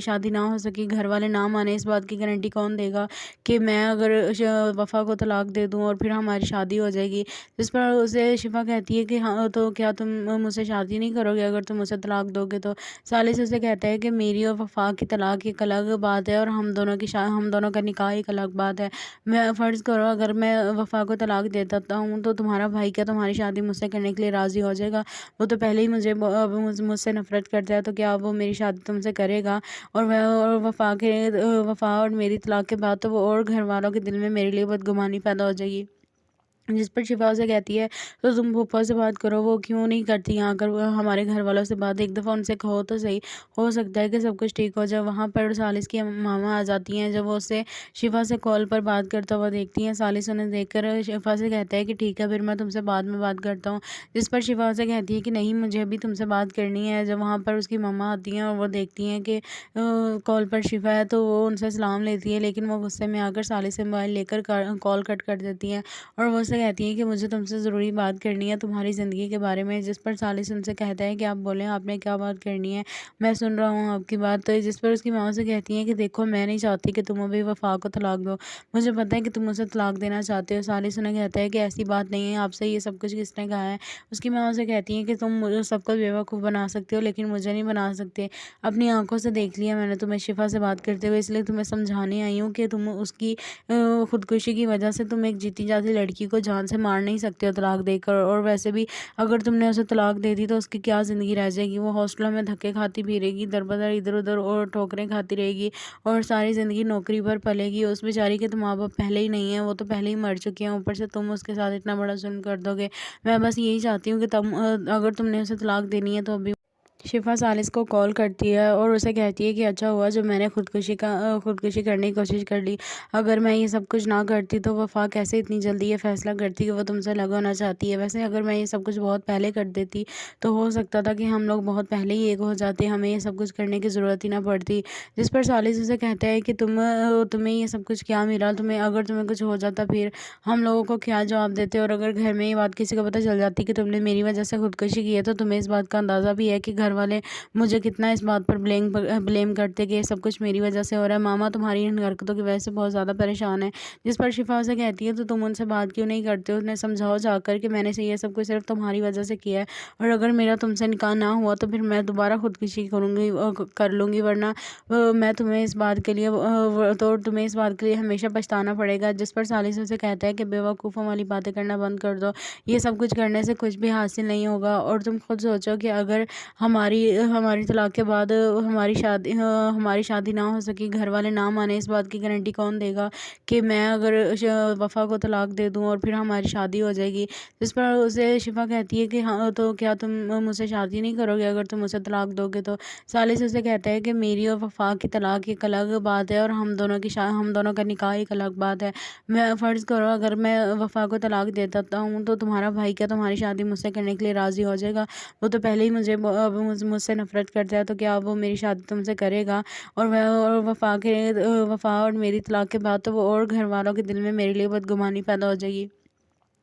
शादी ना हो सकी, घर वाले ना माने, इस बात की गारंटी कौन देगा कि मैं अगर वफ़ा को तलाक दे दूँ और फिर हमारी शादी हो जाएगी? जिस पर उसे शिफ़ा कहती है कि हाँ, तो क्या तुम मुझसे शादी नहीं करोगे अगर तुम मुझसे तलाक दोगे तो? सालिस उसे कहता है कि मेरी और वफ़ा की तलाक एक अलग बात है और हम दोनों का निकाह एक अलग बात है। मैं फ़र्ज़ करो अगर मैं वफ़ा को तलाक दे देता हूँ तो तुम्हारा भाई क्या तुम्हारी शादी मुझसे करने के लिए राज़ी हो जाएगा? वो तो पहले ही मुझसे नफ़रत करता है, तो क्या वो मेरी शादी तुमसे करेगा? और वफ़ा और मेरी तलाक के बाद तो वो और घरवालों के दिल में मेरे लिए बदगुमानी पैदा हो जाएगी। जिस पर शिफ़ा उसे कहती है, तो तुम फूफा से बात करो, वो क्यों नहीं करती यहाँ आकर हमारे घर वालों से बात, एक दफ़ा उनसे कहो तो सही, हो सकता है कि सब कुछ ठीक हो जाए। वहाँ पर सालिस की मामा आ जाती हैं। जब वो उससे शिफ़ा से कॉल पर बात करता हुआ देखती हैं, सालिस उन्हें देखकर शिफ़ा से कहता है कि ठीक है, फिर मैं तुमसे बाद में बात करता हूँ। जिस पर शिफ़ा उसे कहती है कि नहीं, मुझे अभी तुमसे बात करनी है। जब वहाँ पर उसकी मम्मा आती हैं और वो देखती हैं कि कॉल पर शिफ़ा है, तो वो उनसे सलाम लेती है, लेकिन वो गुस्से में आकर सालिस से मोबाइल लेकर कॉल कट कर देती हैं और वो उससे कहती हैं कि मुझे तुमसे ज़रूरी बात करनी है तुम्हारी ज़िंदगी के बारे में। जिस पर सालिस उनसे कहता है कि आप बोलें, आपने क्या बात करनी है, मैं सुन रहा हूँ आपकी बात। तो जिस पर उसकी माँ से कहती हैं कि देखो, मैं नहीं चाहती कि तुम अभी वफ़ा को तलाक दो, मुझे पता है कि तुम मुझसे तलाक देना चाहते हो। सालिस उन्हें कहता है कि ऐसी बात नहीं है, आपसे ये सब कुछ किसने कहा है? उसकी माँ से कहती हैं कि तुम मुझे सबको बेवकूफ़ बना सकते हो, लेकिन मुझे नहीं बना सकते। अपनी आंखों से देख लिया मैंने तुम्हें शिफ़ा से बात करते हुए, इसलिए तुम्हें समझाने आई हूँ कि तुम उसकी खुदकुशी की वजह से तुम एक जीती जाती लड़की को जान से मार नहीं सकते हो तलाक देकर। और वैसे भी अगर तुमने उसे तलाक दे दी तो उसकी क्या ज़िंदगी रह जाएगी? वो हॉस्टलों में धक्के खाती फिरेगी, दर-बदर इधर-उधर और ठोकरें खाती रहेगी और सारी ज़िंदगी नौकरी पर पलेगी। उस बेचारी के तो माँ-बाप पहले ही नहीं हैं, वो तो पहले ही मर चुके हैं, ऊपर से तुम उसके साथ इतना बड़ा जुल्म कर दोगे। मैं बस यही चाहती हूँ कि अगर तुमने उसे तलाक देनी है तो अभी शिफ़ा सालिस को कॉल करती है और उसे कहती है कि अच्छा हुआ जो मैंने खुदकुशी करने की कोशिश कर ली। अगर मैं ये सब कुछ ना करती तो वफ़ा कैसे इतनी जल्दी ये फ़ैसला करती कि वो तुमसे अलग होना चाहती है। वैसे अगर मैं ये सब कुछ बहुत पहले कर देती तो हो सकता था कि हम लोग बहुत पहले ही एक हो जाते, हमें ये सब कुछ करने की ज़रूरत ही ना पड़ती। जिस पर सालिस उसे कहता है कि तुम्हें ये सब कुछ क्या मिला? तुम्हें कुछ हो जाता फिर हम लोगों को क्या जवाब देते? और अगर घर में ये बात किसी को पता चल जाती कि तुमने मेरी वज़ह से खुदकुशी की है तो तुम्हें इस बात का अंदाज़ा भी है कि घर वाले मुझे कितना इस बात पर ब्लेम करते कि ये सब कुछ मेरी वजह से हो रहा है। मामा तुम्हारी इन हरकतों की वजह से बहुत ज़्यादा परेशान है। जिस पर शिफा उसे कहती है तो तुम उनसे बात क्यों नहीं करते हो? उन्हें समझाओ जाकर कि मैंने से ये सब कुछ सिर्फ तुम्हारी वजह से किया है और अगर मेरा तुमसे निकाह ना हुआ तो फिर मैं दोबारा खुदकुशी कर लूँगी, वरना मैं तुम्हें इस बात के लिए तो तुम्हें इस बात के लिए हमेशा पछताना पड़ेगा। जिस पर सालिस उसे कहता है कि बेवकूफ़ों वाली बातें करना बंद कर दो। ये सब कुछ करने से कुछ भी हासिल नहीं होगा और तुम खुद सोचो कि अगर हमारी हमारी तलाक के बाद हमारी शादी ना हो सकी, घर वाले ना माने, इस बात की गारंटी कौन देगा कि मैं अगर वफ़ा को तलाक दे दूँ और फिर हमारी शादी हो जाएगी। जिस पर उसे शिफा कहती है कि हाँ तो क्या तुम मुझसे शादी नहीं करोगे अगर तुम मुझसे तलाक दोगे तो? सालिस उसे कहता है कि मेरी और वफ़ा की तलाक एक अलग बात है और हम दोनों का निकाह एक अलग बात है। मैं फ़र्ज़ करो अगर मैं वफ़ा को तलाक दे देता हूँ तो तुम्हारा भाई क्या तुम्हारी शादी मुझसे करने के लिए राज़ी हो जाएगा? वो तो पहले ही मुझसे नफ़रत करता है तो क्या वो मेरी शादी तुमसे करेगा? और वफ़ा और मेरी तलाक के बाद तो वो और घर वालों के दिल में मेरे लिए बदगुमानी पैदा हो जाएगी।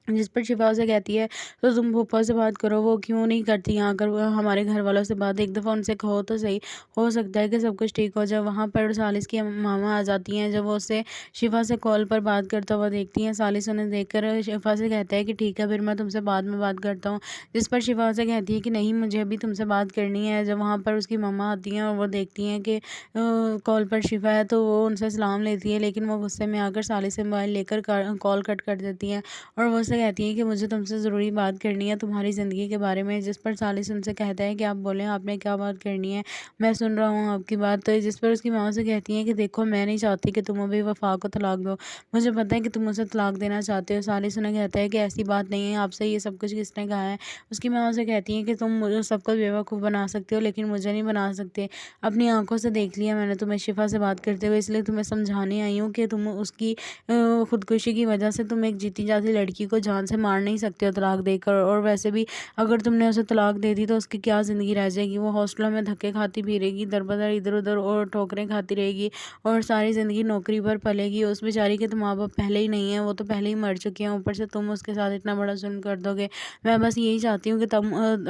जिस पर शिफ़ा उसे कहती है तो तुम फूफा से बात करो, वो क्यों नहीं करती यहाँ आकर हमारे घर वालों से बात, एक दफ़ा उनसे कहो तो सही, हो सकता है कि सब कुछ ठीक हो जाए। वहाँ पर सालिस की मामा आ जाती हैं। जब वो उससे शिफ़ा से कॉल पर बात करता हुआ देखती हैं, सालिस उन्हें देखकर शिफ़ा से कहता है कि ठीक है फिर मैं तुमसे बाद में बात करता हूँ। जिस पर शिफ़ा उसे कहती है कि नहीं मुझे अभी तुमसे बात करनी है। जब वहाँ पर उसकी मम्मा आती हैं और वो देखती हैं कि कॉल पर शिफ़ा है तो वो उनसे सलाम लेती है, लेकिन वो गुस्से में आकर सालिस से मोबाइल लेकर कॉल कट कर देती हैं और वो उससे कहती हैं कि मुझे तुमसे ज़रूरी बात करनी है तुम्हारी ज़िंदगी के बारे में। जिस पर सालिस उनसे कहता है कि आप बोलें आपने क्या बात करनी है, मैं सुन रहा हूँ आपकी बात। तो जिस पर उसकी माँ से कहती हैं कि देखो मैं नहीं चाहती कि तुम अभी वफ़ा को तलाक दो, मुझे पता है कि तुम मुझे तलाक देना चाहते हो। सालिस उन्हें कहता है कि ऐसी बात नहीं है, आपसे ये सब कुछ किसने कहा है? उसकी माँ उसे कहती हैं कि तुम मुझे सबको बेवकूफ़ बना सकते हो लेकिन मुझे नहीं बना सकते। अपनी आँखों से देख लिया मैंने तुम्हें शिफ़ा से बात करते हुए, इसलिए तुम्हें समझाने आई हूँ कि तुम उसकी खुदकुशी की वजह से तुम एक जीती जाती लड़की को जान से मार नहीं सकते हो तलाक देकर। और वैसे भी अगर तुमने उसे तलाक दे दी तो उसकी क्या ज़िंदगी रह जाएगी? वो हॉस्टलों में धक्के खाती फिरेगी, दर-बदर इधर-उधर और ठोकरें खाती रहेगी और सारी ज़िंदगी नौकरी पर पलेगी। उस बेचारी के तो माँ-बाप पहले ही नहीं हैं, वो तो पहले ही मर चुके हैं, ऊपर से तुम उसके साथ इतना बड़ा जुल्म कर दोगे। मैं बस यही चाहती हूँ कि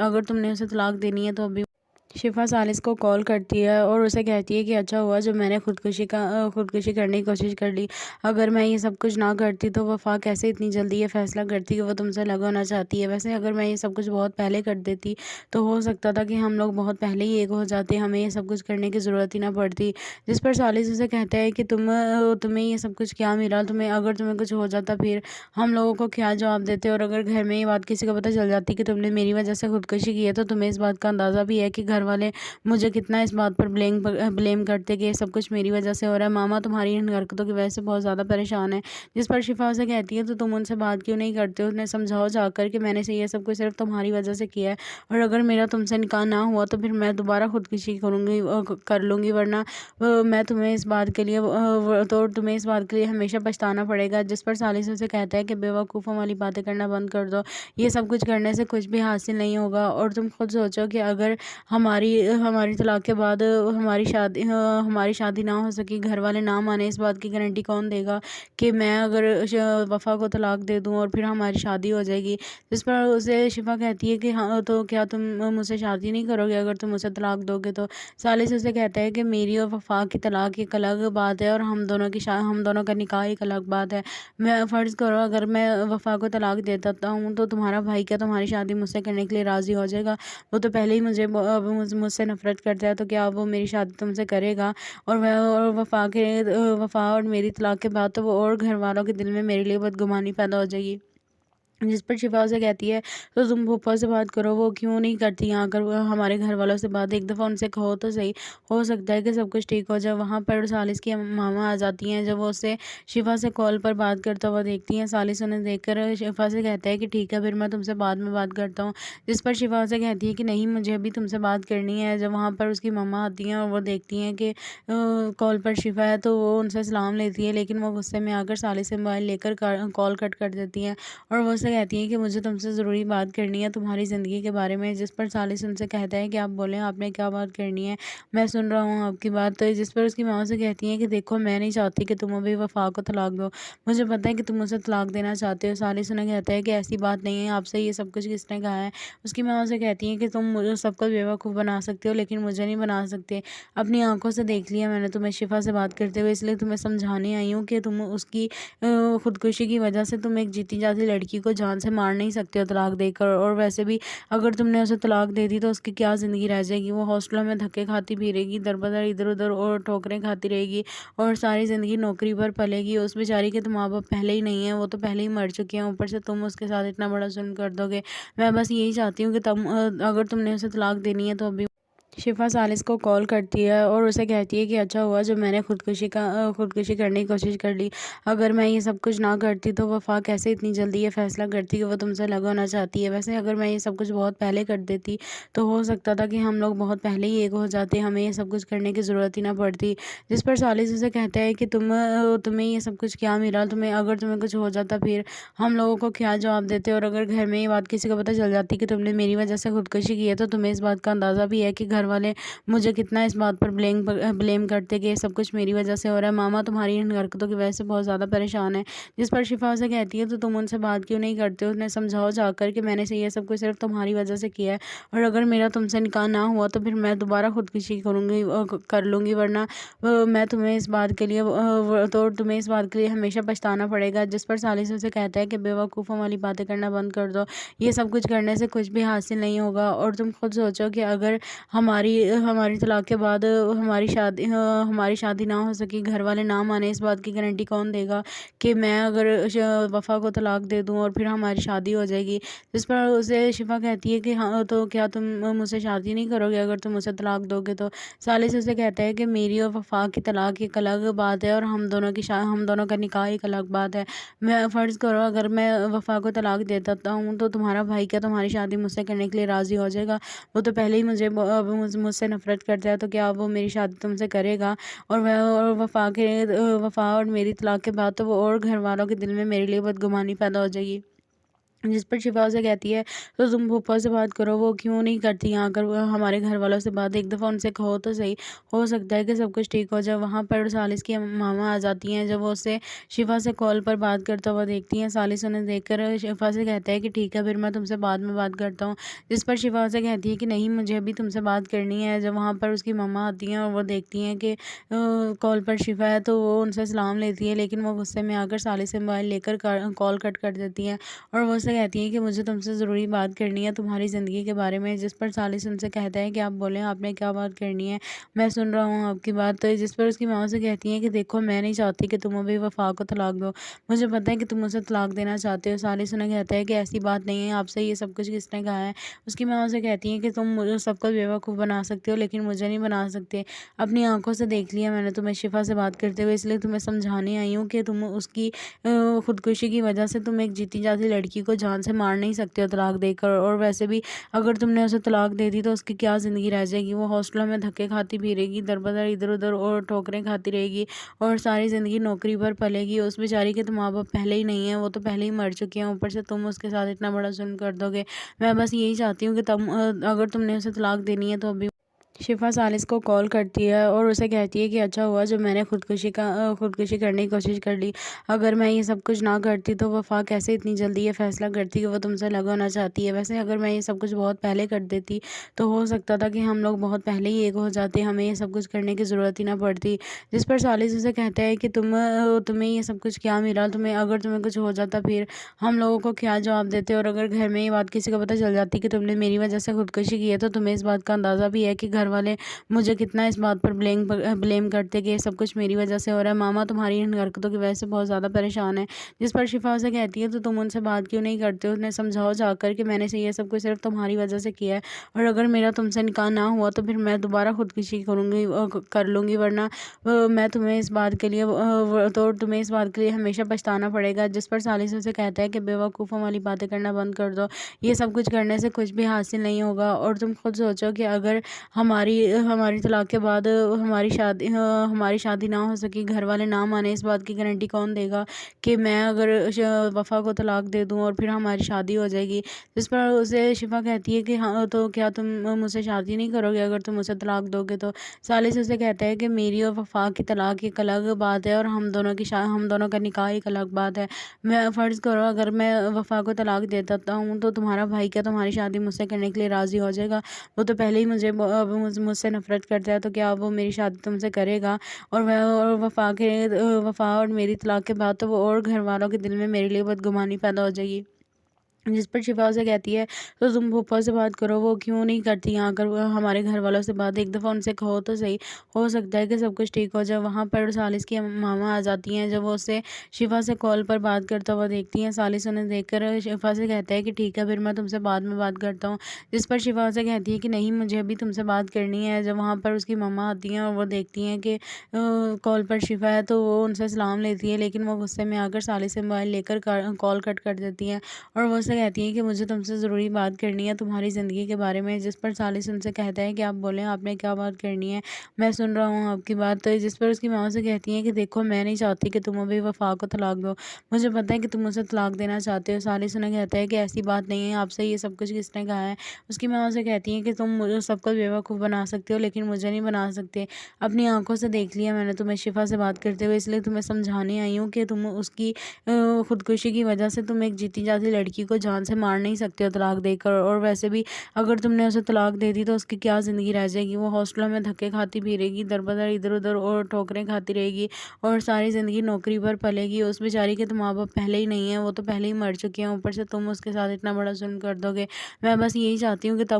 अगर तुमने उसे तलाक देनी है तो अभी। शिफ़ा सालिस को कॉल करती है और उसे कहती है कि अच्छा हुआ जो मैंने खुदकुशी करने की कोशिश कर ली। अगर मैं ये सब कुछ ना करती तो वफ़ा कैसे इतनी जल्दी ये फ़ैसला करती कि वो तुमसे अलग होना चाहती है। वैसे अगर मैं ये सब कुछ बहुत पहले कर देती तो हो सकता था कि हम लोग बहुत पहले ही एक हो जाते, हमें ये सब कुछ करने की ज़रूरत ही ना पड़ती। जिस पर सालिस उसे कहता है कि तुम्हें ये सब कुछ क्या मिला? अगर तुम्हें कुछ हो जाता फिर हम लोगों को क्या जवाब देते? और अगर घर में ये बात किसी को पता चल जाती कि तुमने मेरी वजह से खुदकुशी की है तो तुम्हें इस बात का अंदाज़ा भी है कि घर वाले मुझे कितना इस बात पर ब्लेम करते कि ये सब कुछ मेरी वजह से हो रहा है। मामा तुम्हारी इन हरकतों की वजह से बहुत ज़्यादा परेशान है। जिस पर शिफ़ा उसे कहती है तो तुम उनसे बात क्यों नहीं करते हो? उन्हें समझाओ जाकर कि मैंने से ये सब कुछ सिर्फ तुम्हारी वजह से किया है और अगर मेरा तुमसे निकाह ना हुआ तो फिर मैं दोबारा खुदकुशी कर लूँगी, वरना मैं तुम्हें इस बात के लिए तो तुम्हें इस बात के लिए हमेशा पछताना पड़ेगा। जिस पर सालिस उसे कहता है कि बेवकूफ़ों वाली बातें करना बंद कर दो। ये सब कुछ करने से कुछ भी हासिल नहीं होगा और तुम खुद सोचो कि अगर हमारी हमारी तलाक के बाद हमारी शादी ना हो सकी, घर वाले ना माने, इस बात की गारंटी कौन देगा कि मैं अगर वफ़ा को तलाक दे दूँ और फिर हमारी शादी हो जाएगी। जिस पर उसे शिफ़ा कहती है कि हाँ तो क्या तुम मुझसे शादी नहीं करोगे अगर तुम मुझसे तलाक दोगे तो? सालिस उसे कहता है कि मेरी और वफ़ा की तलाक एक अलग बात है और हम दोनों का निकाह एक अलग बात है। मैं फ़र्ज़ करो अगर मैं वफ़ा को तलाक दे देता हूँ तो तुम्हारा भाई क्या तुम्हारी शादी मुझसे करने के लिए राज़ी हो जाएगा? वो तो पहले ही मुझसे नफ़रत करता है तो क्या वो मेरी शादी तुमसे करेगा? और वफ़ा और मेरी तलाक के बाद तो वो और घर वालों के दिल में मेरे लिए बदगुमानी पैदा हो जाएगी। जिस पर शिफ़ा उसे कहती है, तो तुम फूफा से बात करो, वो क्यों नहीं करती यहाँ आकर हमारे घर वालों से बात, एक दफ़ा उनसे कहो तो सही, हो सकता है कि सब कुछ ठीक हो जाए। वहाँ पर सालिस की मामा आ जाती हैं। जब वो उससे शिफ़ा से कॉल पर बात करता हुआ देखती हैं, सालिस उन्हें देखकर शिफ़ा से कहता है कि ठीक है, फिर मैं तुमसे बाद में बात करता हूँ। जिस पर शिफ़ा उसे कहती है कि नहीं, मुझे अभी तुमसे बात करनी है। जब वहाँ पर उसकी मम्मा आती हैं और वो देखती हैं कि कॉल पर शिफ़ा है, तो वो उनसे सलाम लेती है, लेकिन वो गुस्से में आकर सालिस से मोबाइल लेकर कॉल कट कर देती हैं। और वो उससे कहती हैं कि मुझे तुमसे ज़रूरी बात करनी है तुम्हारी ज़िंदगी के बारे में। जिस पर सालिस उनसे कहता है कि आप बोलें, आपने क्या बात करनी है, मैं सुन रहा हूँ आपकी बात। तो जिस पर उसकी माँ से कहती हैं कि देखो, मैं नहीं चाहती कि तुम अभी वफ़ा को तलाक दो, मुझे पता है कि तुम उसे तलाक देना चाहते हो। सालिस उन्हें कहता है कि ऐसी बात नहीं है, आपसे ये सब कुछ किसने कहा है। उसकी माँ उसे कहती हैं कि तुम मुझे सबको बेवकूफ़ बना सकते हो, लेकिन मुझे नहीं बना सकते। अपनी आंखों से देख लिया मैंने तुम्हें शिफा से बात करते हुए, इसलिए तुम्हें समझाने आई हूँ कि तुम उसकी खुदकुशी की वजह से तुम एक जीती जाती लड़की को जान से मार नहीं सकते हो तलाक देकर। और वैसे भी अगर तुमने उसे तलाक दे दी तो उसकी क्या ज़िंदगी रह जाएगी। वो हॉस्टलों में धक्के खाती फिरेगी, दर-बदर इधर-उधर और ठोकरें खाती रहेगी और सारी ज़िंदगी नौकरी पर पलेगी। उस बेचारी के तो माँ-बाप पहले ही नहीं हैं, वो तो पहले ही मर चुके हैं, ऊपर से तुम उसके साथ इतना बड़ा जुल्म कर दोगे। मैं बस यही चाहती हूँ कि अगर तुमने उसे तलाक देनी है तो अभी। शिफ़ा सालिस को कॉल करती है और उसे कहती है कि अच्छा हुआ जो मैंने खुदकुशी करने की कोशिश कर ली। अगर मैं ये सब कुछ ना करती तो वफ़ा कैसे इतनी जल्दी ये फ़ैसला करती कि वो तुमसे अलग होना चाहती है। वैसे अगर मैं ये सब कुछ बहुत पहले कर देती तो हो सकता था कि हम लोग बहुत पहले ही एक हो जाते, हमें ये सब कुछ करने की ज़रूरत ही ना पड़ती। जिस पर सालिस उसे कहता है कि तुम्हें ये सब कुछ क्या मिला? अगर तुम्हें कुछ हो जाता फिर हम लोगों को क्या जवाब देते? और अगर घर में ये बात किसी को पता चल जाती कि तुमने मेरी वज़ह से खुदकुशी की है, तो तुम्हें इस बात का अंदाज़ा भी है कि घर वाले मुझे कितना इस बात पर ब्लेम करते कि ये सब कुछ मेरी वजह से हो रहा है। मामा तुम्हारी इन हरकतों की वजह से बहुत ज़्यादा परेशान है। जिस पर शिफा उसे कहती है, तो तुम उनसे बात क्यों नहीं करते हो? उन्हें समझाओ जाकर कि मैंने से ये सब कुछ सिर्फ तुम्हारी वजह से किया है, और अगर मेरा तुमसे निकाह ना हुआ तो फिर मैं दोबारा खुदकुशी कर लूँगी, वरना मैं तुम्हें इस बात के लिए तो तुम्हें इस बात के लिए हमेशा पछताना पड़ेगा। जिस पर सालिस उसे कहता है कि बेवकूफ़ों वाली बातें करना बंद कर दो, ये सब कुछ करने से कुछ भी हासिल नहीं होगा। और तुम खुद सोचो कि अगर हमारी हमारी तलाक के बाद हमारी शादी ना हो सकी, घर वाले ना माने, इस बात की गारंटी कौन देगा कि मैं अगर वफ़ा को तलाक दे दूँ और फिर हमारी शादी हो जाएगी। जिस पर उसे शिफा कहती है कि हाँ, तो क्या तुम मुझसे शादी नहीं करोगे अगर तुम उसे तलाक दोगे तो? सालिस उसे कहता है कि मेरी और वफ़ा की तलाक एक अलग बात है और हम दोनों का निकाह एक अलग बात है। मैं फ़र्ज़ करो अगर मैं वफ़ा को तलाक दे देता हूँ तो तुम्हारा भाई क्या तुम्हारी शादी मुझसे करने के लिए राज़ी हो जाएगा? वो तो पहले ही मुझसे नफ़रत करता है, तो क्या वो मेरी शादी तुमसे करेगा? और वफ़ा और मेरी तलाक के बाद तो वो और घरवालों के दिल में मेरे लिए बदगुमानी पैदा हो जाएगी। जिस पर शिफ़ा उसे कहती है, तो तुम फूफा से बात करो, वो क्यों नहीं करती यहाँ आकर हमारे घर वालों से बात, एक दफ़ा उनसे कहो तो सही, हो सकता है कि सब कुछ ठीक हो जाए। वहाँ पर सालिस की मामा आ जाती हैं। जब वो उससे शिफ़ा से कॉल पर बात करता हुआ देखती हैं, सालिस उन्हें देखकर शिफ़ा से कहता है कि ठीक है, फिर मैं तुमसे बाद में बात करता हूँ। जिस पर शिफ़ा उसे कहती है कि नहीं, मुझे अभी तुमसे बात करनी है। जब वहाँ पर उसकी मम्मा आती हैं और वो देखती हैं कि कॉल पर शिफ़ा है, तो वो उनसे सलाम लेती है, लेकिन वो गुस्से में आकर सालिस से मोबाइल लेकर कॉल कट कर देती हैं। और वो उससे कहती हैं कि मुझे तुमसे ज़रूरी बात करनी है तुम्हारी ज़िंदगी के बारे में। जिस पर सालिस उनसे कहता है कि आप बोलें, आपने क्या बात करनी है, मैं सुन रहा हूँ आपकी बात। तो जिस पर उसकी माँ से कहती हैं कि देखो, मैं नहीं चाहती कि तुम अभी वफ़ा को तलाक दो, मुझे पता है कि तुम उसे तलाक देना चाहते हो। सालिस उन्हें कहता है कि ऐसी बात नहीं है, आपसे ये सब कुछ किसने कहा है। उसकी माँ उसे कहती हैं कि तुम मुझे सबको बेवकूफ़ बना सकते हो, लेकिन मुझे नहीं बना सकते। अपनी आंखों से देख लिया मैंने तुम्हें शिफा से बात करते हुए, इसलिए तुम्हें समझाने आई हूँ कि तुम उसकी खुदकुशी की वजह से तुम एक जीती जाती लड़की को जान से मार नहीं सकते हो तलाक देकर। और वैसे भी अगर तुमने उसे तलाक दे दी तो उसकी क्या ज़िंदगी रह जाएगी। वो हॉस्टलों में धक्के खाती फिरेगी, दर-बदर इधर-उधर और ठोकरें खाती रहेगी और सारी ज़िंदगी नौकरी पर पलेगी। उस बेचारी के तो माँ-बाप पहले ही नहीं हैं, वो तो पहले ही मर चुके हैं, ऊपर से तुम उसके साथ इतना बड़ा जुल्म कर दोगे। मैं बस यही चाहती हूँ कि अगर तुमने उसे तलाक देनी है तो अभी। शिफ़ा सालिस को कॉल करती है और उसे कहती है कि अच्छा हुआ जो मैंने खुदकुशी करने की कोशिश कर ली। अगर मैं ये सब कुछ ना करती तो वफ़ा कैसे इतनी जल्दी ये फ़ैसला करती कि वो तुमसे अलग होना चाहती है। वैसे अगर मैं ये सब कुछ बहुत पहले कर देती तो हो सकता था कि हम लोग बहुत पहले ही एक हो जाते, हमें ये सब कुछ करने की ज़रूरत ही ना पड़ती। जिस पर सालिस उसे कहता है कि तुम्हें ये सब कुछ क्या मिला? अगर तुम्हें कुछ हो जाता फिर हम लोगों को क्या जवाब देते? और अगर घर में ये बात किसी को पता चल जाती कि तुमने मेरी वज़ह से खुदकुशी की है, तो तुम्हें इस बात का अंदाज़ा भी है कि घर घर वाले मुझे कितना इस बात पर ब्लेम करते कि ये सब कुछ मेरी वजह से हो रहा है। मामा तुम्हारी इन हरकतों की वजह से बहुत ज़्यादा परेशान है। जिस पर शिफा उसे कहती है तो तुम उनसे बात क्यों नहीं करते हो? उन्हें समझाओ जाकर कि मैंने से ये सब कुछ सिर्फ तुम्हारी वजह से किया है, और अगर मेरा तुमसे निकाह ना हुआ तो फिर मैं दोबारा खुदकुशी कर लूँगी, वरना मैं तुम्हें इस बात के लिए तो तुम्हें इस बात के लिए हमेशा पछताना पड़ेगा। जिस पर सालिस उसे कहता है कि बेवकूफ़ों वाली बातें करना बंद कर दो, ये सब कुछ करने से कुछ भी हासिल नहीं होगा। और तुम खुद सोचो कि अगर हमारी हमारी तलाक के बाद हमारी शादी ना हो सकी, घर वाले ना माने, इस बात की गारंटी कौन देगा कि मैं अगर वफ़ा को तलाक दे दूँ और फिर हमारी शादी हो जाएगी। जिस पर उसे शिफा कहती है कि हाँ, तो क्या तुम मुझसे शादी नहीं करोगे अगर तुम मुझसे तलाक दोगे तो? सालिस उसे कहता है कि मेरी और वफ़ा की तलाक एक अलग बात है और हम दोनों का निकाह एक अलग बात है। मैं फ़र्ज़ करो अगर मैं वफ़ा को तलाक दे देता हूँ तो तुम्हारा भाई क्या तुम्हारी शादी मुझसे करने के लिए राज़ी हो जाएगा? वो तो पहले ही मुझसे नफ़रत करता है, तो क्या वो मेरी शादी तुमसे करेगा? और वफ़ा और मेरी तलाक के बाद तो वो और घर वालों के दिल में मेरे लिए बदगुमानी पैदा हो जाएगी। जिस पर शिफ़ा उसे कहती है तो तुम फूफा से बात करो, वो क्यों नहीं करती यहाँ आकर हमारे घर वालों से बात? एक दफ़ा उनसे कहो तो सही, हो सकता है कि सब कुछ ठीक हो जाए। वहाँ पर सालिस की मामा आ जाती हैं। जब वो उससे शिफ़ा से कॉल पर बात करता हुआ देखती हैं, सालिस उन्हें देखकर शिफ़ा से कहता है कि ठीक है फिर मैं तुमसे बाद में बात करता हूँ। जिस पर शिफ़ा उसे कहती है कि नहीं, मुझे अभी तुमसे बात करनी है। जब वहाँ पर उसकी मम्मा आती हैं और वो देखती हैं कि कॉल पर शिफ़ा है तो वो उनसे सलाम लेती है, लेकिन वो गुस्से में आकर सालिस से मोबाइल लेकर कॉल कट कर देती हैं और वो उससे कहती हैं कि मुझे तुमसे ज़रूरी बात करनी है तुम्हारी ज़िंदगी के बारे में। जिस पर सालिस उनसे कहता है कि आप बोलें, आपने क्या बात करनी है, मैं सुन रहा हूँ आपकी बात। तो जिस पर उसकी माँ से कहती हैं कि देखो, मैं नहीं चाहती कि तुम अभी वफ़ा को तलाक दो, मुझे पता है कि तुम उसे तलाक देना चाहते हो। सालिस उन्हें कहता है कि ऐसी बात नहीं है, आपसे ये सब कुछ किसने कहा है? उसकी माँ से कहती हैं कि तुम मुझे सबको बेवकूफ़ बना सकते हो लेकिन मुझे नहीं बना सकते। अपनी आंखों से देख लिया मैंने तुम्हें शिफा से बात करते हुए, इसलिए तुम्हें समझाने आई हूँ कि तुम उसकी खुदकुशी की वजह से तुम एक जीती जाती लड़की को जान से मार नहीं सकते हो तलाक देकर। और वैसे भी अगर तुमने उसे तलाक दे दी तो उसकी क्या ज़िंदगी रह जाएगी? वो हॉस्टलों में धक्के खाती फिरेगी, दर-बदर इधर-उधर और ठोकरें खाती रहेगी और सारी ज़िंदगी नौकरी पर पलेगी। उस बेचारी के तो माँ-बाप पहले ही नहीं हैं, वो तो पहले ही मर चुके हैं, ऊपर से तुम उसके साथ इतना बड़ा जुल्म कर दोगे। मैं बस यही चाहती हूँ कि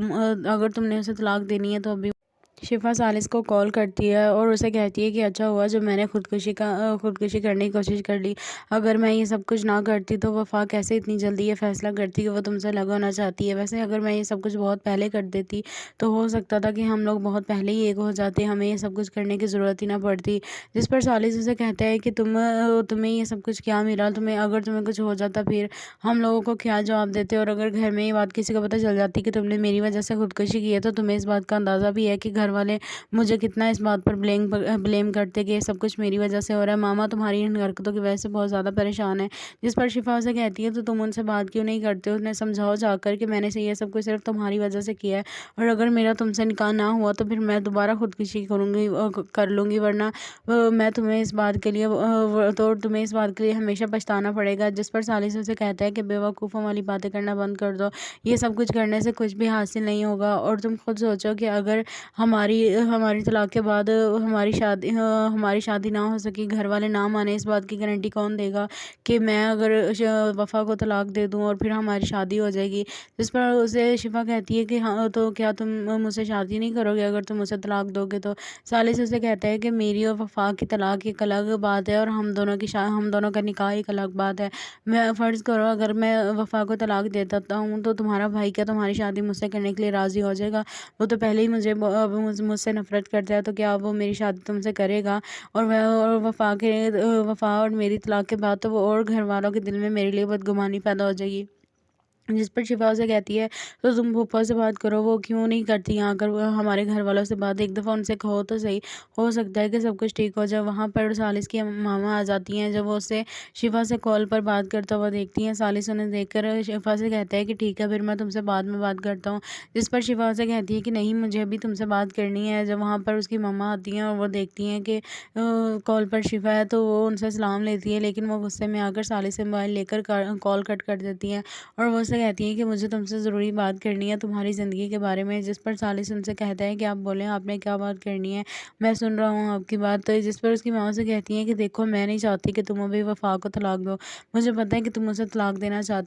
अगर तुमने उसे तलाक देनी है तो अभी। शिफा सालिस को कॉल करती है और उसे कहती है कि अच्छा हुआ जो मैंने खुदकुशी करने की कोशिश कर ली। अगर मैं ये सब कुछ ना करती तो वफ़ा कैसे इतनी जल्दी ये फ़ैसला करती कि वो तुमसे अलग होना चाहती है। वैसे अगर मैं ये सब कुछ बहुत पहले कर देती तो हो सकता था कि हम लोग बहुत पहले ही एक हो जाते, हमें ये सब कुछ करने की ज़रूरत ही ना पड़ती। जिस पर सालिस उसे कहता है कि तुम्हें ये सब कुछ क्या मिला? अगर तुम्हें कुछ हो जाता फिर हम लोगों को क्या जवाब देते? और अगर घर में ये बात किसी को पता चल जाती कि तुमने मेरी वजह से खुदकुशी की है तो तुम्हें इस बात का अंदाज़ा भी है कि घर वाले मुझे कितना इस बात पर ब्लेम करते कि ये सब कुछ मेरी वजह से हो रहा है। मामा तुम्हारी इन हरकतों की वजह से बहुत ज़्यादा परेशान है। जिस पर शिफा उसे कहती है तो तुम उनसे बात क्यों नहीं करते हो? उन्हें समझाओ जाकर कि मैंने से ये सब कुछ सिर्फ तुम्हारी वजह से किया है, और अगर मेरा तुमसे निकाह ना हुआ तो फिर मैं दोबारा खुदकुशी कर लूँगी, वरना मैं तुम्हें इस बात के लिए तो तुम्हें इस बात के लिए हमेशा पछताना पड़ेगा। जिस पर सालिस उसे कहता है कि बेवकूफ़ों वाली बातें करना बंद कर दो, ये सब कुछ करने से कुछ भी हासिल नहीं होगा। और तुम खुद सोचो कि अगर हमारी हमारी तलाक के बाद हमारी शादी ना हो सकी, घर वाले ना माने, इस बात की गारंटी कौन देगा कि मैं अगर वफ़ा को तलाक दे दूँ और फिर हमारी शादी हो जाएगी? जिस पर उसे शिफा कहती है कि हाँ, तो क्या तुम मुझसे शादी नहीं करोगे अगर तुम मुझसे तलाक दोगे तो? सालिस उसे कहता है कि मेरी और वफ़ा की तलाक एक अलग बात है और हम दोनों का निकाह एक अलग बात है। मैं फ़र्ज़ करो अगर मैं वफ़ा को तलाक दे देता हूँ तो तुम्हारा भाई क्या तुम्हारी शादी मुझसे करने के लिए राज़ी हो जाएगा? वो तो पहले ही मुझसे नफ़रत करता है, तो क्या वो मेरी शादी तुमसे करेगा? और वफ़ा और मेरी तलाक के बाद तो वो और घर वालों के दिल में मेरे लिए बदगुमानी पैदा हो जाएगी। जिस पर शिफा उसे कहती है तो तुम फूफा से बात करो, वो क्यों नहीं करती यहाँ आकर हमारे घर वालों से बात? एक दफ़ा उनसे कहो तो सही, हो सकता है कि सब कुछ ठीक हो जाए। वहाँ पर सालिस की मामा आ जाती हैं। जब वो उससे शिफा से कॉल पर बात करता हुआ देखती हैं, सालिस उन्हें देखकर शिफा से कहता है कि ठीक है फिर मैं तुमसे बाद में बात करता हूँ। जिस पर शिफा उसे कहती है कि नहीं, मुझे अभी तुमसे बात करनी है। जब वहाँ पर उसकी मम्मा आती हैं और वो देखती हैं कि कॉल पर शिफा है तो वो उनसे सलाम लेती है, लेकिन वो गुस्से में आकर सालिस से मोबाइल लेकर कॉल कट कर देती हैं और वो उससे कहती हैं कि मुझे तुमसे ज़रूरी बात करनी है तुम्हारी ज़िंदगी के बारे में। जिस पर सालिस उनसे कहता है कि आप बोलें, आपने क्या बात करनी है, मैं सुन रहा हूँ आपकी बात। तो जिस पर उसकी माँ से कहती हैं कि देखो, मैं नहीं चाहती कि तुम अभी वफ़ा को तलाक दो, मुझे पता है कि तुम उसे तलाक देना चाहते